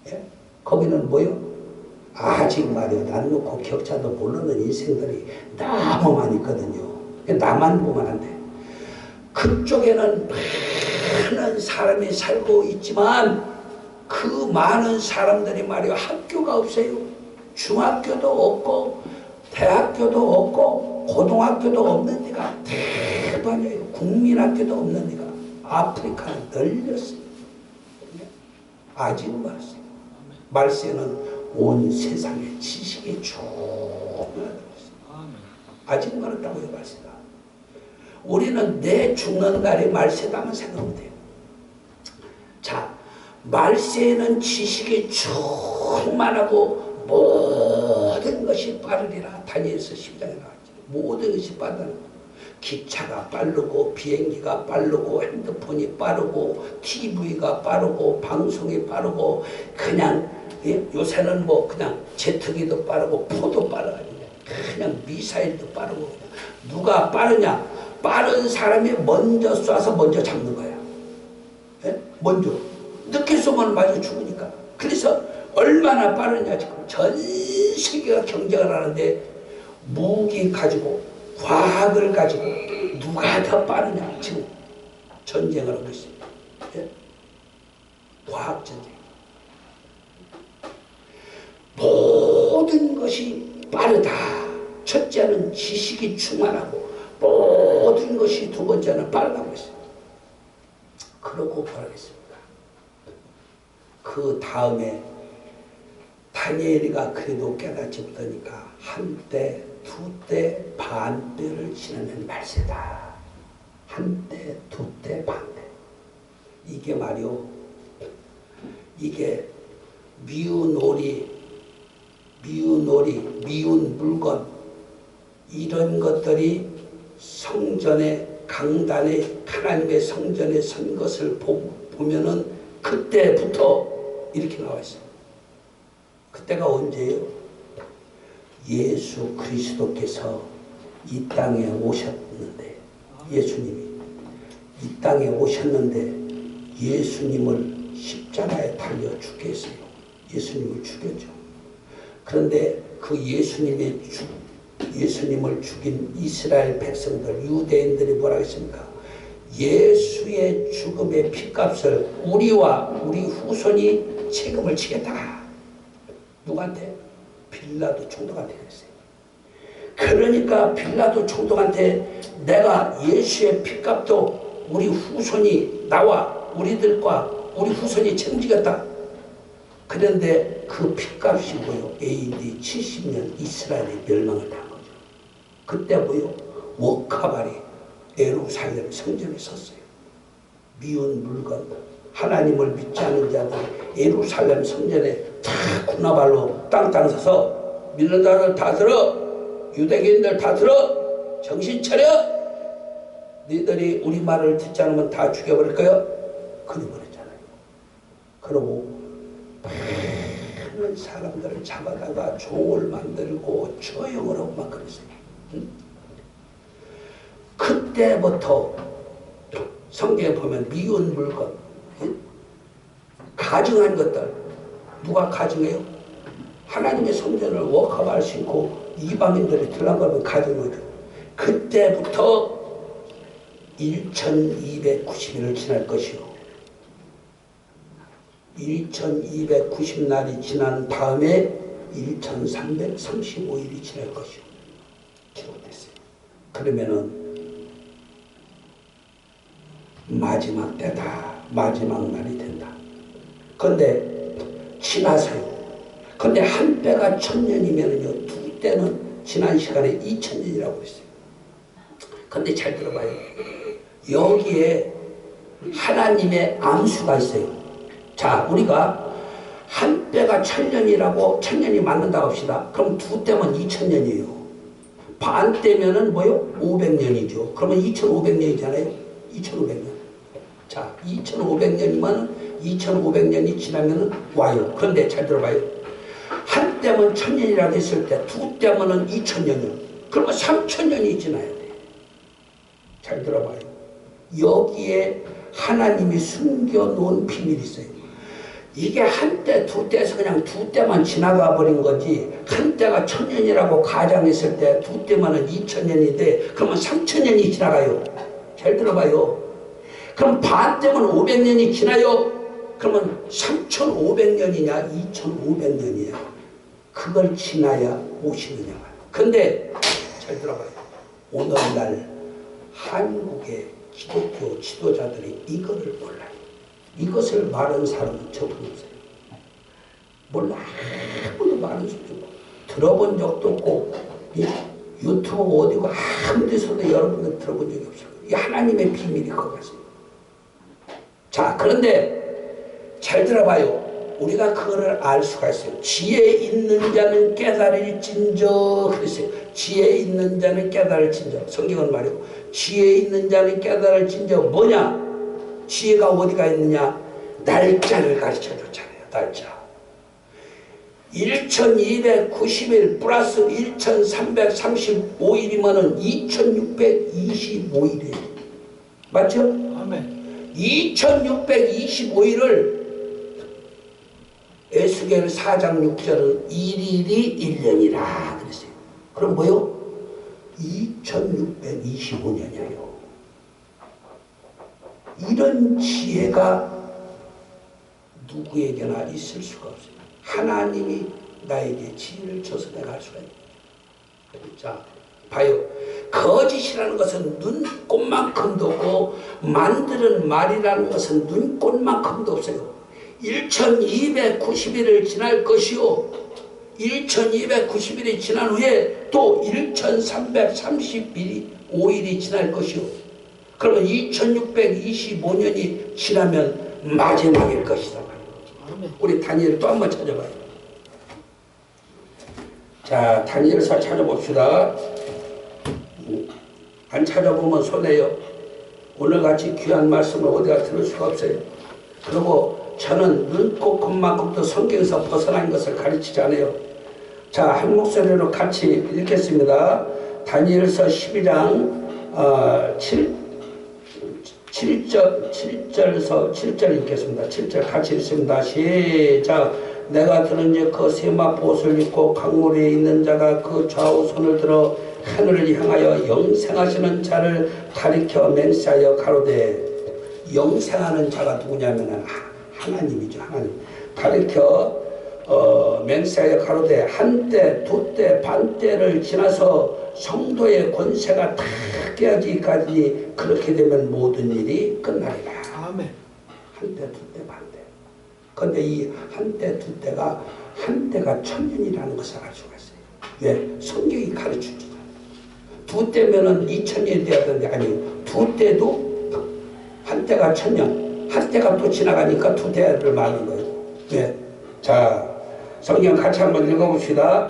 A: 예? 거기는 뭐요? 아직 말이요, 난 놓고 격차도 모르는 인생들이 너무 많이 있거든요. 나만 보면 안 돼. 그쪽에는 많은 사람이 살고 있지만 그 많은 사람들이 말이요, 학교가 없어요. 중학교도 없고 대학교도 없고 고등학교도 없는 데가 대반이에요. 국민학교도 없는 데가 아프리카는 널렸어요. 아직 말세요. 말세는 온 세상에 지식이 충만하다고 했어요. 아직 멀었다고요. 말세다. 우리는 내 죽는 날이 말세다만 생각하면 돼요. 자, 말세에는 지식이 충만하고 모든 것이 빠르리라. 다니엘서 10장에 나왔죠. 모든 것이 빠르다. 기차가 빠르고 비행기가 빠르고 핸드폰이 빠르고 TV가 빠르고 방송이 빠르고 그냥 요새는 뭐 그냥 제트기도 빠르고 포도 빠르고 그냥 미사일도 빠르고. 누가 빠르냐? 빠른 사람이 먼저 쏴서 먼저 잡는 거야. 예? 먼저. 늦게 쏘면 맞아 죽으니까. 그래서 얼마나 빠르냐. 지금 전 세계가 경쟁을 하는데 무기 가지고 과학을 가지고 누가 더 빠르냐 지금 전쟁을 하고 있어요. 예? 과학 전쟁. 모든 것이 빠르다. 첫째는 지식이 충만하고 모든 것이 두 번째는 빠르다고 했어요. 그러고 뭐라겠습니까? 그 다음에 다니엘이가 그래도 깨닫지 못하니까 한때, 두때, 반때를 지나면 말세다. 한때, 두때, 반때. 이게 말이요. 이게 미운 오리, 미운 물건, 이런 것들이 성전에, 강단에, 하나님의 성전에 선 것을 보면은 그때부터 이렇게 나와 있어요. 그때가 언제예요? 예수 그리스도께서 이 땅에 오셨는데, 예수님이 이 땅에 오셨는데 예수님을 십자가에 달려 죽게 했어요. 예수님을 죽였죠. 그런데 그 예수님을 죽인 이스라엘 백성들, 유대인들이 뭐라 했습니까? 예수의 죽음의 핏값을 우리와 우리 후손이 책임을 지겠다. 누구한테? 빌라도 총독한테 그랬어요. 그러니까 빌라도 총독한테 내가 예수의 핏값도 우리 후손이 나와 우리들과 우리 후손이 책임지겠다. 그런데 그 핏값이 뭐요? AD 70년 이스라엘이 멸망을 한 거죠. 그때 뭐요? 워카발이 예루살렘 성전에 섰어요. 미운 물건, 하나님을 믿지 않은 자들 예루살렘 성전에 다 군나발로 땅땅 서서 믿는 자들 다 들어, 유대인들 다 들어, 정신 차려. 너희들이 우리 말을 듣지 않으면 다 죽여버릴 거야. 그래버렸잖아요. 그러고 많은 사람들을 잡아다가 종을 만들고 처형을 하고 막 그랬어요. 응? 그때부터 성경에 보면 미운 물건, 응? 가증한 것들 누가 가증해요? 하나님의 성전을 워카발 신고 이방인들이 들락거리면 가증하죠. 그때부터 1290일을 지날 것이요 1290날이 지난 다음에 1335일이 지날 것이요 기록됐어요. 그러면은 마지막 때다. 마지막 날이 된다. 근데 지나서요. 근데 한 때가 1000년이면은요, 두 때는 지난 시간에 2000년이라고 했어요. 근데 잘 들어봐요. 여기에 하나님의 암수가 있어요. 자, 우리가 한 때가 1000년이라고 1000년이 맞는다고 합시다. 그럼 두 때면 2000년이에요. 반 때면은 뭐요? 500년이죠. 그러면 2500년이잖아요. 2500년. 자, 2500년이면 2500년이 지나면은 와요. 그런데 잘 들어봐요. 한 때면 1000년이라고 했을 때 두 때면은 2000년이요. 그러면 3000년이 지나야 돼. 잘 들어봐요. 여기에 하나님이 숨겨놓은 비밀이 있어요. 이게 한 때, 두 때에서 그냥 두 때만 지나가 버린 거지, 한 때가 1000년이라고 가정했을 때 두 때만은 2000년인데 그러면 3000년이 지나가요. 잘 들어봐요. 그럼 반 때면 500년이 지나요. 그러면 3500년이냐 2500년이냐 그걸 지나야 오시느냐. 근데 잘 들어봐요. 오늘날 한국의 기독교 지도자들이 이거를 몰라요. 이것을 말하는 사람은 저분 없어요. 몰라. 아무도 말하는 사람 없고 들어본 적도 없고 유튜브 어디고 아무 데서도 여러분들 들어본 적이 없어요. 이 하나님의 비밀이 거기 있어요. 자, 그런데 잘 들어봐요. 우리가 그거를 알 수가 있어요. 지혜 있는 자는 깨달을진저 그랬어요. 지혜 있는 자는 깨달을진저. 성경은 말이고 지혜 있는 자는 깨달을진저 뭐냐? 지혜가 어디가 있느냐? 날짜를 가르쳐 줬잖아요. 날짜. 1290일 플러스 1335일이면은 2625일이에요. 맞죠?
B: 아멘.
A: 2625일을 에스겔 4장 6절은 1일이 1년이라 그랬어요. 그럼 뭐요? 2625년이에요. 이런 지혜가 누구에게나 있을 수가 없어요. 하나님이 나에게 지혜를 줘서 내가 할 수가 있어요. 자, 봐요. 거짓이라는 것은 눈꽃만큼도 없고 만드는 말이라는 것은 눈꽃만큼도 없어요. 1290일을 지날 것이요 1290일이 지난 후에 또 1335일이 지날 것이요 그러면 2625년이 지나면 마지막일 것이다. 우리 다니엘 또 한번 찾아봐요. 자, 다니엘서 찾아봅시다. 안 찾아보면 손해요. 오늘같이 귀한 말씀을 어디가 들을 수가 없어요. 그리고 저는 눈꽃 콧만큼도 성경에서 벗어난 것을 가르치지 않아요. 자, 한 목소리로 같이 읽겠습니다. 다니엘서 12장 7절 읽겠습니다. 7절 같이 읽습니다. 시작. 내가 들은즉 그 세마포 옷을 입고 강물에 있는 자가 그 좌우 손을 들어 하늘을 향하여 영생하시는 자를 가리켜 맹세하여 가로되, 영생하는 자가 누구냐면 하나님이죠. 하나님. 가리켜 맹세하여 가로되 한때 두때 반때를 지나서 성도의 권세가 다 깨어지기까지 그렇게 되면 모든 일이 끝나리라.
B: 아멘.
A: 한때 두때 반때. 그런데 이 한때 두때가 한때가 천년이라는 것을 알 수가 있어요. 왜? 성경이 가르쳐주잖아요. 두 때면은 2000년이 되었던데 아니요. 두 때도 한때가 천년, 한때가 또 지나가니까 두 때를 말하는 거예요. 왜? 자, 성경 같이 한번 읽어봅시다.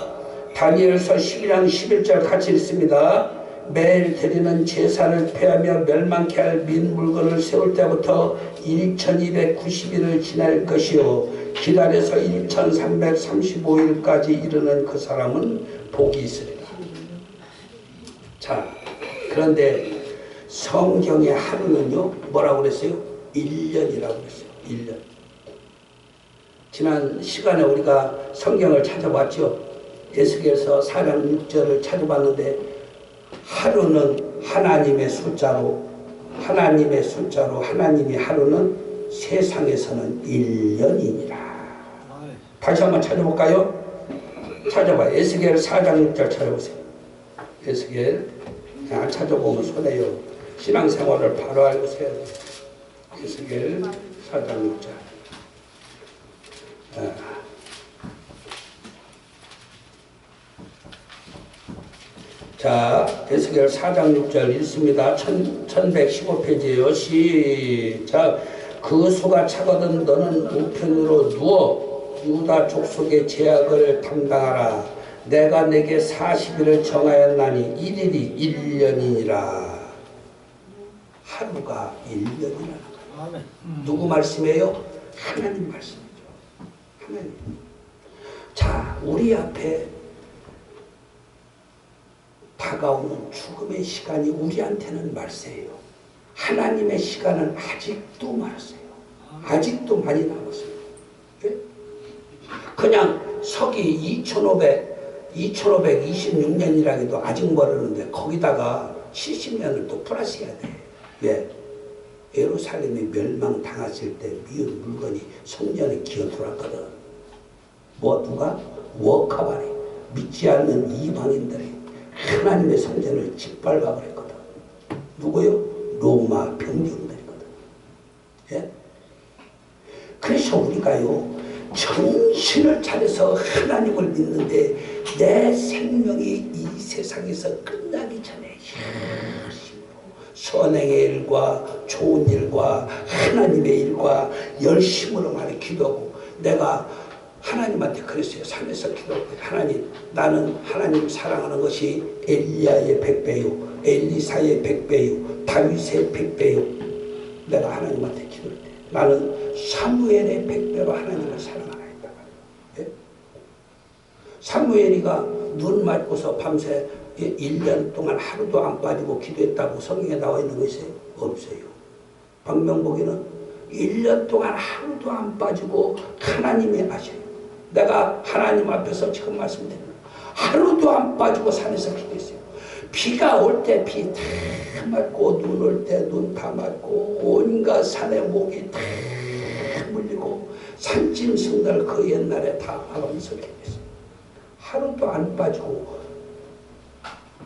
A: 다니엘서 11장 11절 같이 읽습니다. 매일 드리는 제사를 폐하며 멸망케 할 민 물건을 세울 때부터 1290일을 지날 것이요 기다려서 1335일까지 이르는 그 사람은 복이 있으리라. 자, 그런데 성경의 하루는요 뭐라고 그랬어요? 1년이라고 그랬어요. 1년. 지난 시간에 우리가 성경을 찾아봤죠. 에스겔서 4장 6절을 찾아봤는데 하루는 하나님의 숫자로 하나님이 하루는 세상에서는 1년이니라. 다시 한번 찾아볼까요? 찾아봐요. 에스겔 4장 6절 찾아보세요. 에스겔 안 찾아보면 손해요. 신앙생활을 바로 알고 세야 돼요. 에스겔 4장 6절. 자, 에스겔 4장 6절 읽습니다. 1115페이지에요. 시작. 그 수가 차거든 너는 우편으로 누워 유다 족속의 제약을 담당하라. 내가 내게 40일을 정하였나니 1일이 1년이니라. 하루가 1년이라는 거예요. 누구 말씀이에요? 하나님 말씀이죠. 하나님. 자, 우리 앞에 다가오는 죽음의 시간이 우리한테는 말세예요. 하나님의 시간은 아직도 말세요. 아직도 많이 남았어요. 예? 그냥 서기 2526년이라 해도 아직 모르는데 거기다가 70년을 또 플러스해야 돼. 왜? 예루살렘이 멸망당했을 때 미운 물건이 성전에 기어 들어왔거든. 뭐 누가? 워카바리 믿지 않는 이방인들이 하나님의 성전을 짓밟아 버렸거든. 누구요? 로마 병정들이거든. 예? 그래서 우리가요 정신을 차려서 하나님을 믿는데 내 생명이 이 세상에서 끝나기 전에 선행의 일과 좋은 일과 하나님의 일과 열심으로 많이 기도하고 내가 하나님한테 그랬어요. 산에서 기도하고 하나님 나는 하나님 사랑하는 것이 엘리야의 100배요 엘리사의 100배요 다윗의 100배요 내가 하나님한테 기도할 때 나는 사무엘의 100배로 하나님을 사랑하나이다. 예? 사무엘이가 눈 맞고서 밤새 1년 동안 하루도 안 빠지고 기도했다고 성경에 나와 있는 것이 없어요. 박명복이는 1년 동안 하루도 안 빠지고 하나님이 아셔요. 내가 하나님 앞에서 지금 말씀드립니다. 하루도 안 빠지고 산에서 기도했어요. 비가 올 때 비 다 맞고 눈 올 때 눈 다 맞고 온갖 산에 목이 다 물리고 산짐승들 그 옛날에 다 하면서 기도했어요. 하루도 안 빠지고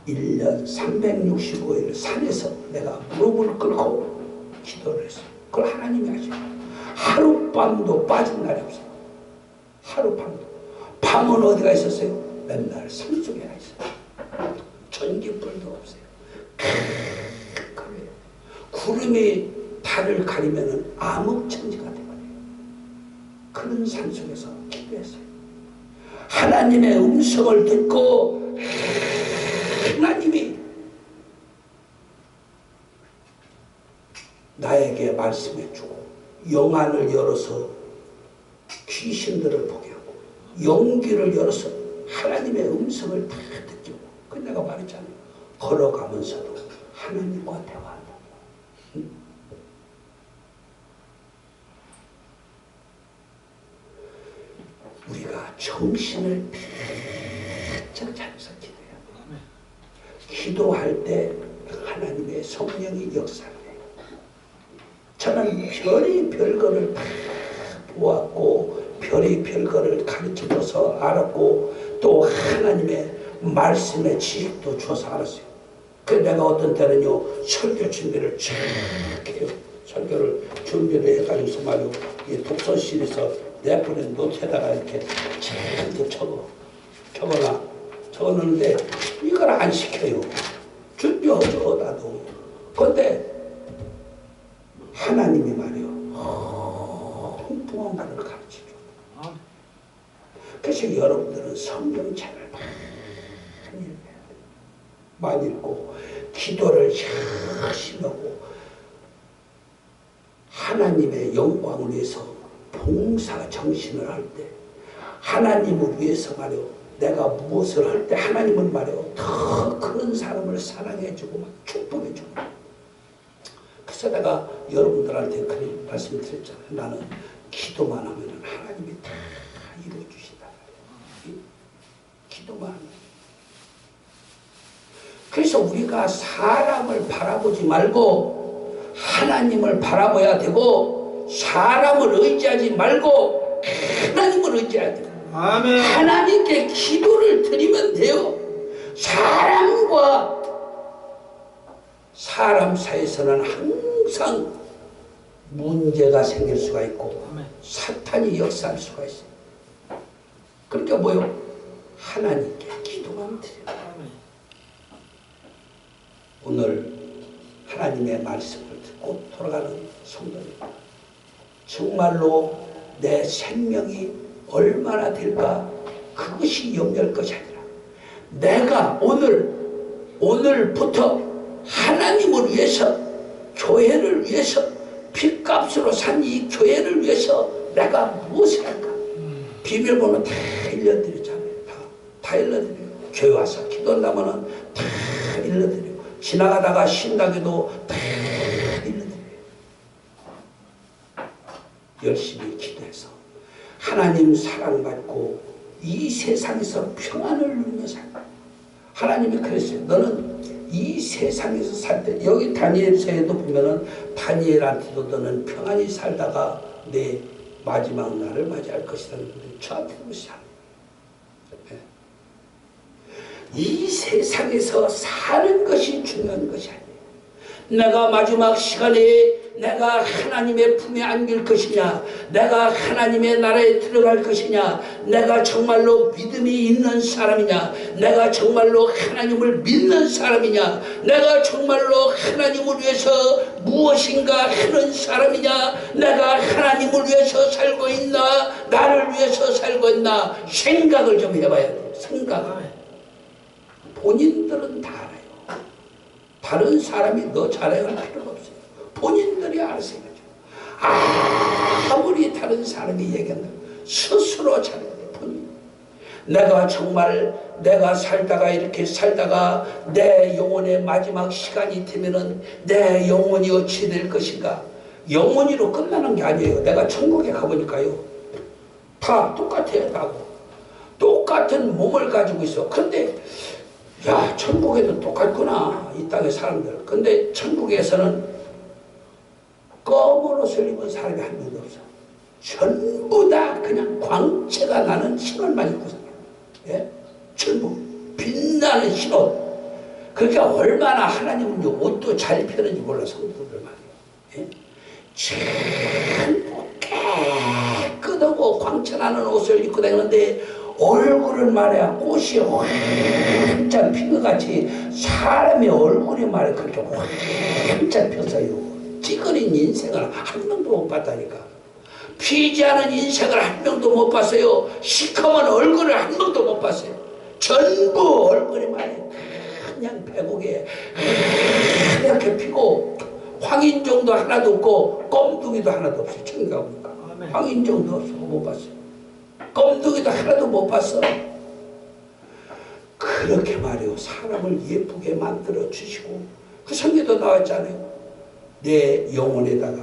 A: 1년 365일 산에서 내가 무릎을 꿇고 기도를 했어요. 그걸 하나님이 하셔요. 하룻밤도 빠진 날이 없어요. 하룻밤도. 밤은 어디가 있었어요? 맨날 산속에 있어요. 전기불도 없어요. 그래요. 구름이 달을 가리면 암흑천지가 되거든요. 그런 산속에서 기도했어요. 하나님의 음성을 듣고 하나님이 나에게 말씀해주고 영안을 열어서 귀신들을 보게 하고 용기를 열어서 하나님의 음성을 다 듣고 그 내가 말했잖아요. 걸어가면서도 하나님과 대화한다. 우리가 정신을 바짝 차려서 기도해야 돼요. 기도할 때 하나님의 성령이 역사해요. 저는 별이 별거를 다 보았고 별이 별거를 가르쳐줘서 알았고 또 하나님의 말씀의 지식도 줘서 알았어요. 그래서 내가 어떤 때는요 설교 준비를 쫙 해요. 설교를 준비를 해가지고서 말이요 이 독서실에서 내보낸 노트에다가 이렇게 잔뜩 적어놓는데 이걸 안 시켜요. 준비하죠 나도. 그런데 하나님이 말이요 엉뚱한 말을 가르쳐줘. 그래서 여러분들은 성경책을 많이 읽고 기도를 열심히 하고 하나님의 영광을 위해서 봉사 정신을 할 때 하나님을 위해서 말이요 내가 무엇을 할 때 하나님은 말이요 더 그런 사람을 사랑해주고 막 축복해주고. 그래서 내가 여러분들한테 그런 말씀 드렸잖아요. 나는 기도만 하면 하나님이 다 이루어주신다. 기도만 하면. 그래서 우리가 사람을 바라보지 말고 하나님을 바라봐야 되고 사람을 의지하지 말고 하나님을 의지해야 돼요.
B: 아멘.
A: 하나님께 기도를 드리면 돼요. 사람과 사람 사이에서는 항상 문제가 생길 수가 있고 사탄이 역사할 수가 있어요. 그러니까 뭐요? 하나님께 기도만 드려요. 오늘 하나님의 말씀을 듣고 돌아가는 성도입니다. 정말로 내 생명이 얼마나 될까 그것이 염려할 것이 아니라 내가 오늘부터 하나님을 위해서 교회를 위해서 핏값으로 산 이 교회를 위해서 내가 무엇을 할까? 비밀번호 다 일러드리잖아요. 다 일러드려요. 교회 와서 기도한다면 다 일러드려요. 지나가다가 쉰다고도 다 일러드려요. 열심히 기도해서 하나님 사랑받고 이 세상에서 평안을 누리며 살고. 하나님이 그랬어요. 너는 이 세상에서 살 때 여기 다니엘서에도 보면은 다니엘한테도 너는 평안히 살다가 내 마지막 날을 맞이할 것이라는 것을 저한테 그러시잖아요. 이 세상에서 사는 것이 중요한 것이 아니에요. 내가 마지막 시간에 내가 하나님의 품에 안길 것이냐, 내가 하나님의 나라에 들어갈 것이냐, 내가 정말로 믿음이 있는 사람이냐, 내가 정말로 하나님을 믿는 사람이냐, 내가 정말로 하나님을 위해서 무엇인가 하는 사람이냐, 내가 하나님을 위해서 살고 있나, 나를 위해서 살고 있나 생각을 좀 해봐야 돼요. 생각을. 본인들은 다 알아요. 다른 사람이 너 잘해야 할 필요가 없어요. 본인들이 알아서 해야죠. 아무리 다른 사람이 얘기한다 스스로 잘해야 돼. 본인. 내가 정말 내가 살다가 이렇게 살다가 내 영혼의 마지막 시간이 되면은 내 영혼이 어찌 될 것인가. 영혼이로 끝나는 게 아니에요. 내가 천국에 가보니까요 다 똑같아요. 다고 똑같은 몸을 가지고 있어. 근데 야, 천국에도 똑같구나 이 땅의 사람들. 근데 천국에서는 검은 옷을 입은 사람이 한 명도 없어. 전부 다 그냥 광채가 나는 흰옷만 입고 살아요. 예? 전부 빛나는 흰옷. 그러니까 얼마나 하나님은 옷도 잘 펴는지 몰라. 성도들 말이에요. 예? 전부 깨끗하고 광채나는 옷을 입고 다니는데 얼굴을 말이야 꽃이 활짝 핀 것 같이 사람의 얼굴이 말이야 그렇게 활짝 폈어요. 찌그린 인생을 한 명도 못 봤다니까. 피지 않은 인생을 한 명도 못 봤어요. 시커먼 얼굴을 한 명도 못 봤어요. 전부 얼굴이 말이야 그냥 배고게 이렇게 피고 황인종도 하나도 없고 껌둥이도 하나도 없어요. 천국에 가보니까 황인종도 없어 못 봤어요. 껌둥이도 하나도 못 봤어. 그렇게 말이요 사람을 예쁘게 만들어 주시고 그 성경에도 나왔잖아요. 내 영혼에다가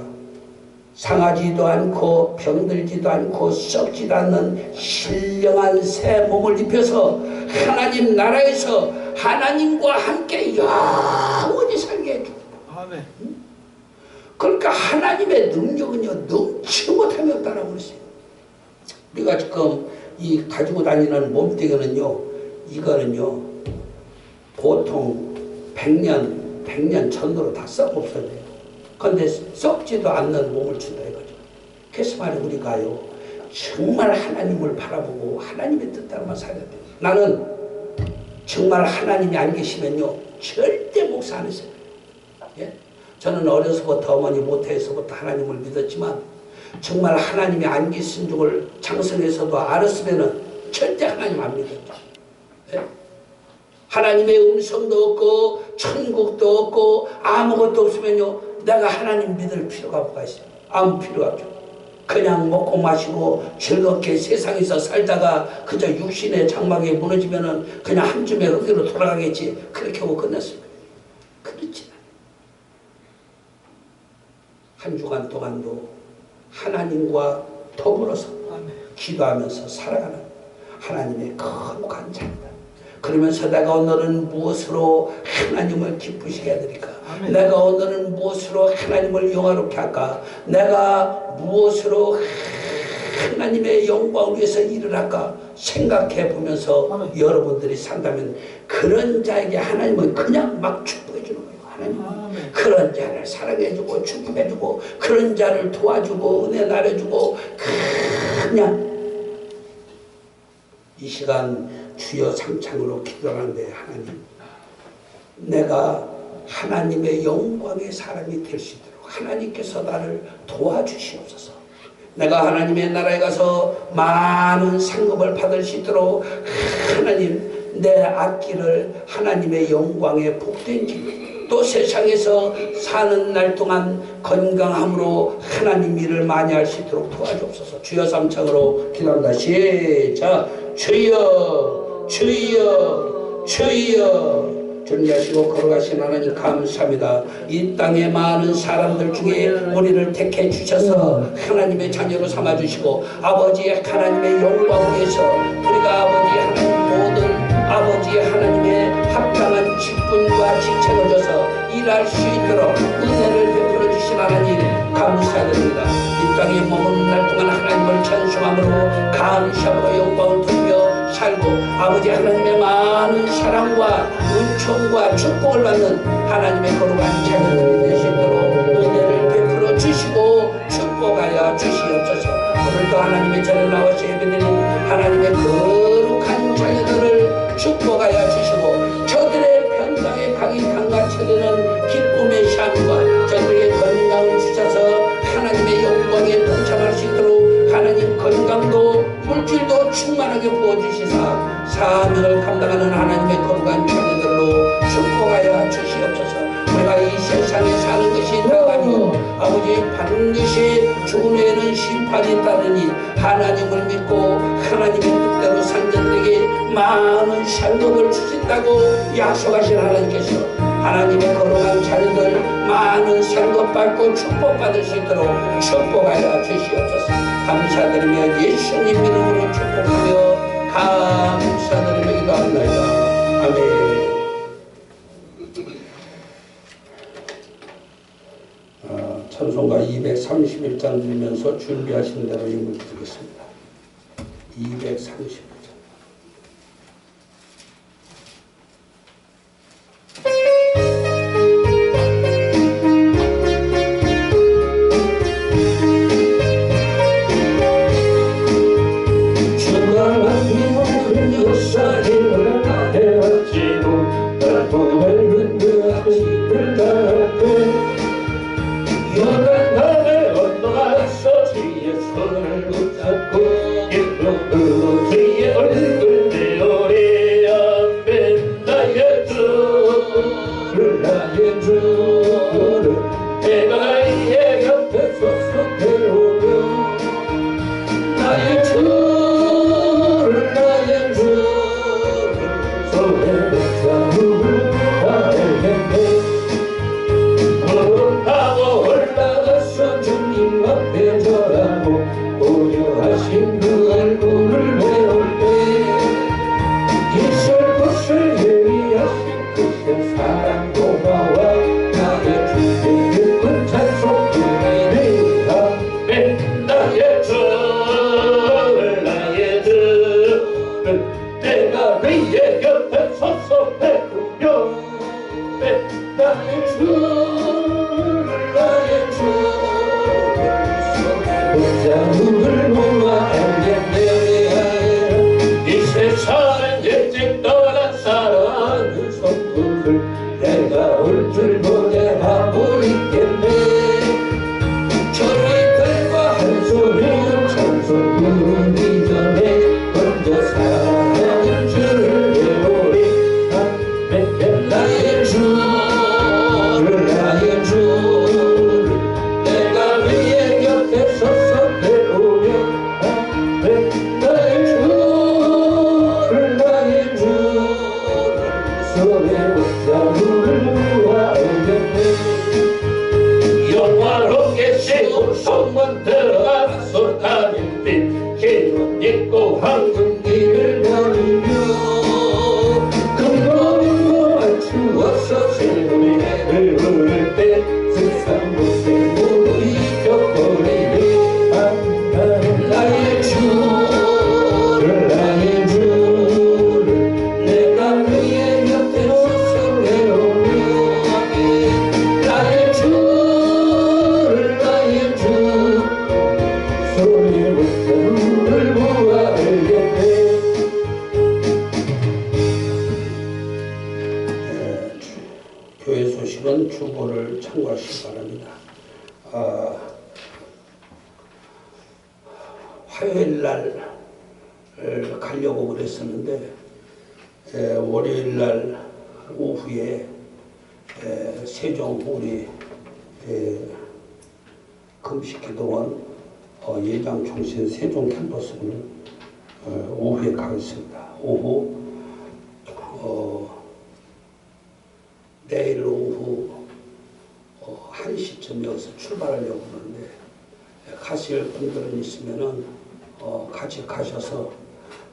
A: 상하지도 않고 병들지도 않고 썩지도 않는 신령한 새 몸을 입혀서 하나님 나라에서 하나님과 함께 영원히 살게 해줘. 아멘. 그러니까 하나님의 능력은요 넘지 못함이 없다라고 그랬어요. 우리가 지금 이 가지고 다니는 몸뚱이는요, 이거는요, 보통 100년 전으로 다 썩 없어져요. 그런데 썩지도 않는 몸을 준다 이거죠. 그래서 말해 우리가요, 정말 하나님을 바라보고 하나님의 뜻대로만 살아야 돼요. 나는 정말 하나님이 안 계시면요, 절대 목사 안 했어요. 예? 저는 어려서부터 어머니 모태에서부터 하나님을 믿었지만 정말 하나님이 안 계신 줄을 장성에서도 알았으면 절대 하나님 안 믿었죠. 예? 하나님의 음성도 없고 천국도 없고 아무것도 없으면요, 내가 하나님 믿을 필요가 뭐가 있어요? 아무 필요가 없죠. 그냥 먹고 마시고 즐겁게 세상에서 살다가 그저 육신의 장막에 무너지면은 그냥 한 줌의 흙으로 돌아가겠지, 그렇게 하고 끝났을 거예요. 그렇지 않아요. 한 주간 동안도 하나님과 더불어서 기도하면서 살아가는 하나님의 거룩한 자입니다. 그러면서 내가 오늘은 무엇으로 하나님을 기쁘시게 해드릴까? 내가 오늘은 무엇으로 하나님을 영화롭게 할까? 내가 무엇으로 하나님의 영광을 위해서 일을 할까? 생각해 보면서 여러분들이 산다면 그런 자에게 하나님은 그냥 막 축복해 주는 거예요. 하나님 그런 자를 사랑해주고 축복해주고 그런 자를 도와주고 은혜 나눠주고 그냥 이 시간 주여 삼창으로 기도하는데, 하나님, 내가 하나님의 영광의 사람이 될 수 있도록 하나님께서 나를 도와주시옵소서. 내가 하나님의 나라에 가서 많은 상급을 받을 수 있도록 하나님, 내 앞길을 하나님의 영광의 복된 길, 또 세상에서 사는 날 동안 건강함으로 하나님 일을 많이 할 수 있도록 도와주옵소서. 주여 삼창으로 기도합니다. 시작. 주여 주여 주여. 존귀하시고 거룩하신 하나님 감사합니다. 이 땅에 많은 사람들 중에 우리를 택해 주셔서 하나님의 자녀로 삼아주시고 아버지의 하나님의 영광을 위해서 우리가 아버지 하나님 모든 아버지 하나님의 합당한 직분과 직책을 줘서 일할 수 있도록 은혜를 베풀어 주신 하나님 감사드립니다. 이 땅에 머무는 날 동안 하나님을 찬송함으로 감사함으로 영광을 돌며 살고 아버지 하나님의 많은 사랑과 은총과 축복을 받는 하나님의 거룩한 자녀들이 되시도록 은혜를 베풀어 주시고 축복하여 주시옵소서. 오늘도 하나님의 전에 나와서 예배드린 하나님의 거룩한 자녀들을 축복하여 주시고 저들의 변장에 강이 강같이되는 기쁨의 샴과 저들에게 건강을 주셔서 하나님의 영광에 동참할 수 있도록 하나님 건강도 물질도 충만하게 부어주시사 사명을 감당하는 하나님의 거룩한 자녀들로 축복하여 주시옵소서. 우리가 이 세상에 사는 것이 나가니 아버지 반드시 죽은 후에는 심판이 있다느니 하나님을 믿고 하나님의 뜻대로 산 자들에게 많은 상급을 주신다고 약속하신 하나님께서 하나님의 거룩한 자녀들 많은 상급 받고 축복받을 수 있도록 축복하여 주시옵소서. 감사드리며 예수님 이름으로 축복하며 감사드리며 기도합니다. 아멘. 찬송가 231장 들으면서 준비하신 대로 임을 드리겠습니다. 231장.
B: 주의 영화롭게 세고 성문 들어가서 다닐 때 기름 입고 황금길을 다니며 금고만 추워서 새노래를 부를 때 세상 곳에 모두 잊어버리네 나의 주를 나의 주를 내가 그의 곁에서 외로우며 나의 주를 나의 주 소리부터 눈을 보아 알겠네.
A: 교회 소식은 주보를 참고하시기 바랍니다. 화요일 날 가려고 그랬었는데 월요일 날 오후에 세종 우리 금식기도원 예장 중심 세종 캠퍼스를 오후에 가겠습니다. 오후 내일 오후 1시쯤 여기서 출발하려고 하는데 가실 분들은 있으면은 같이 가셔서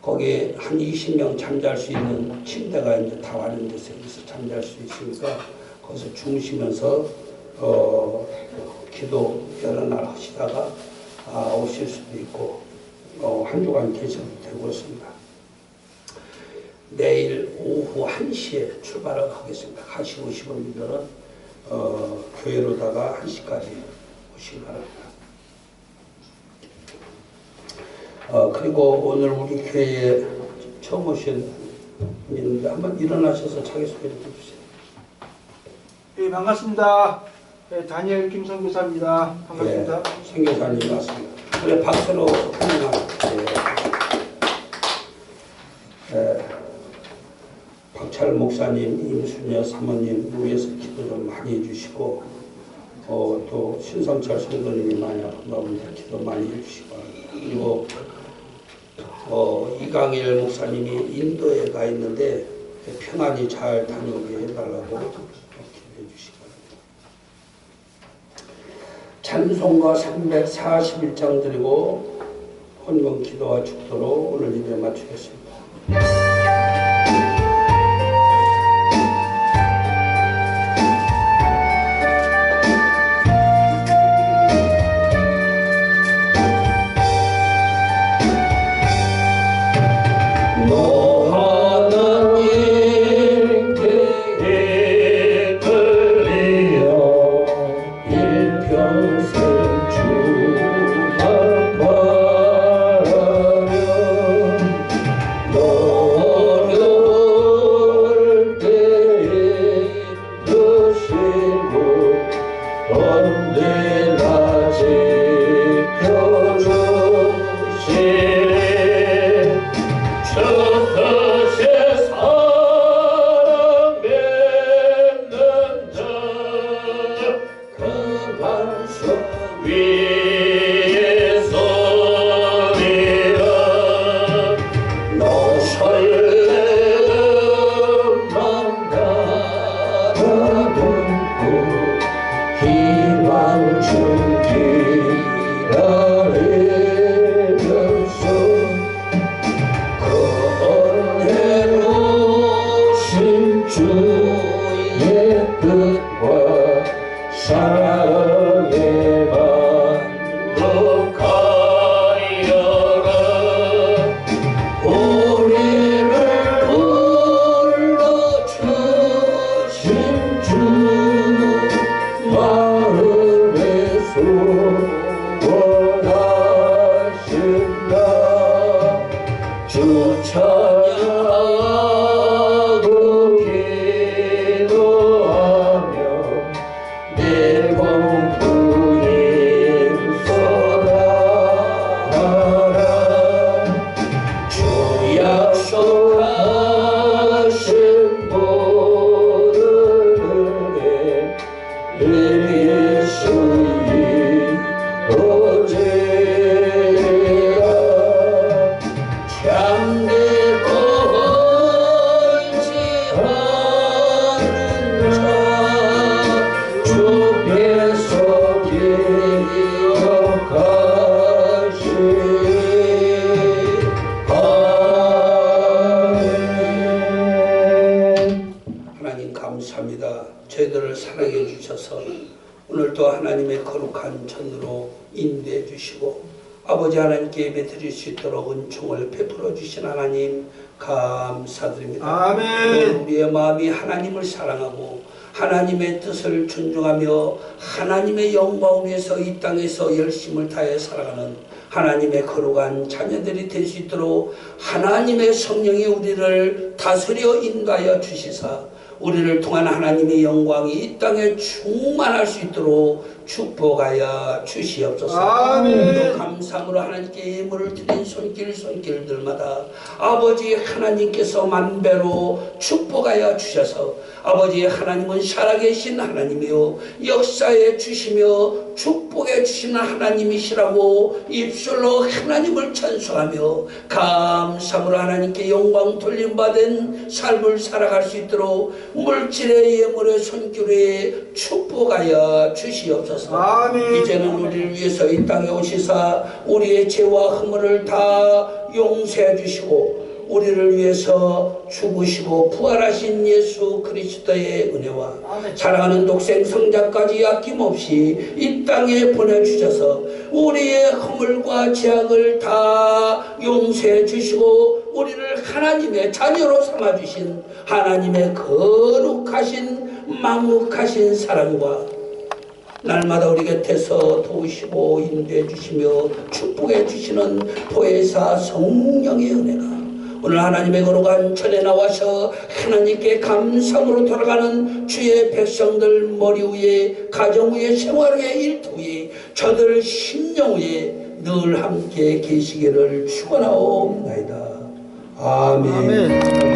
A: 거기에 한 20명 잠잘 수 있는 침대가 이제 다 마련돼서 여기서 잠잘 수 있으니까 거기서 주무시면서 기도 여러 날 하시다가 오실 수도 있고 한 주간 계셔도 되고 그렇습니다. 내일 오후 1시에 출발을 하겠습니다. 같이 오시는 분들은 교회로다가 1시까지 오시기 바랍니다. 그리고 오늘 우리 교회에 처음 오신 분인데 한번 일어나셔서 자기소개 좀 해주세요.
D: 예, 반갑습니다. 예, 다니엘 김선교사입니다. 반갑습니다.
A: 예, 선교사님 맞습니다. 그래 박수로 환영합니다. 박철 목사님, 임순여 사모님 위해서 기도 좀 많이 해주시고 또 신성철 성도님이 많이 아픈다고 기도 많이 해주시기 바랍니다. 그리고 이강일 목사님이 인도에 가 있는데 편안히 잘 다녀오게 해달라고 기도해 주시기 바랍니다. 찬송가 341장 드리고 헌금 기도와 축도로 오늘 예배 마치겠습니다. 하나님 감사합니다. 저희들을 사랑해 주셔서 오늘도 하나님의 거룩한 전으로 인도해 주시고 아버지 하나님께 예배 드릴 수 있도록 은총을 베풀어 주신 하나님 감사드립니다.
D: 아멘.
A: 우리의 마음이 하나님을 사랑하고 하나님의 뜻을 존중하며 하나님의 영광을 위해서 이 땅에서 열심을 다해 살아가는 하나님의 거룩한 자녀들이 될 수 있도록 하나님의 성령이 우리를 다스려 인도하여 주시사 우리를 통한 하나님의 영광이 이 땅에 충만할 수 있도록 축복하여 주시옵소서.
D: 아멘.
A: 또 감사함으로 하나님께 예물을 드린 손길들마다 아버지 하나님께서 만배로 축복하여 주셔서 아버지 하나님은 살아계신 하나님이요 역사해 주시며 축복해 주시는 하나님이시라고 입술로 하나님을 찬송하며 감사함으로 하나님께 영광 돌림받은 삶을 살아갈 수 있도록 물질의 예물의 손길에 축복하여 주시옵소서.
D: 아멘.
A: 이제는 우리를 위해서 이 땅에 오시사 우리의 죄와 허물을 다 용서해 주시고 우리를 위해서 죽으시고 부활하신 예수 그리스도의 은혜와 사랑하는 독생 성자까지 아낌없이 이 땅에 보내주셔서 우리의 허물과 죄악을 다 용서해 주시고 우리를 하나님의 자녀로 삼아주신 하나님의 거룩하신 망국하신 사랑과 날마다 우리 곁에서 도우시고 인도해 주시며 축복해 주시는 보혜사 성령의 은혜가 오늘 하나님의 거룩한 전에 나와서 하나님께 감사함으로 돌아가는 주의 백성들 머리 위에 가정 위에 생활 위에 일터 위에 저들 심령 위에 늘 함께 계시기를 축원하옵나이다. 아멘.
D: 아멘.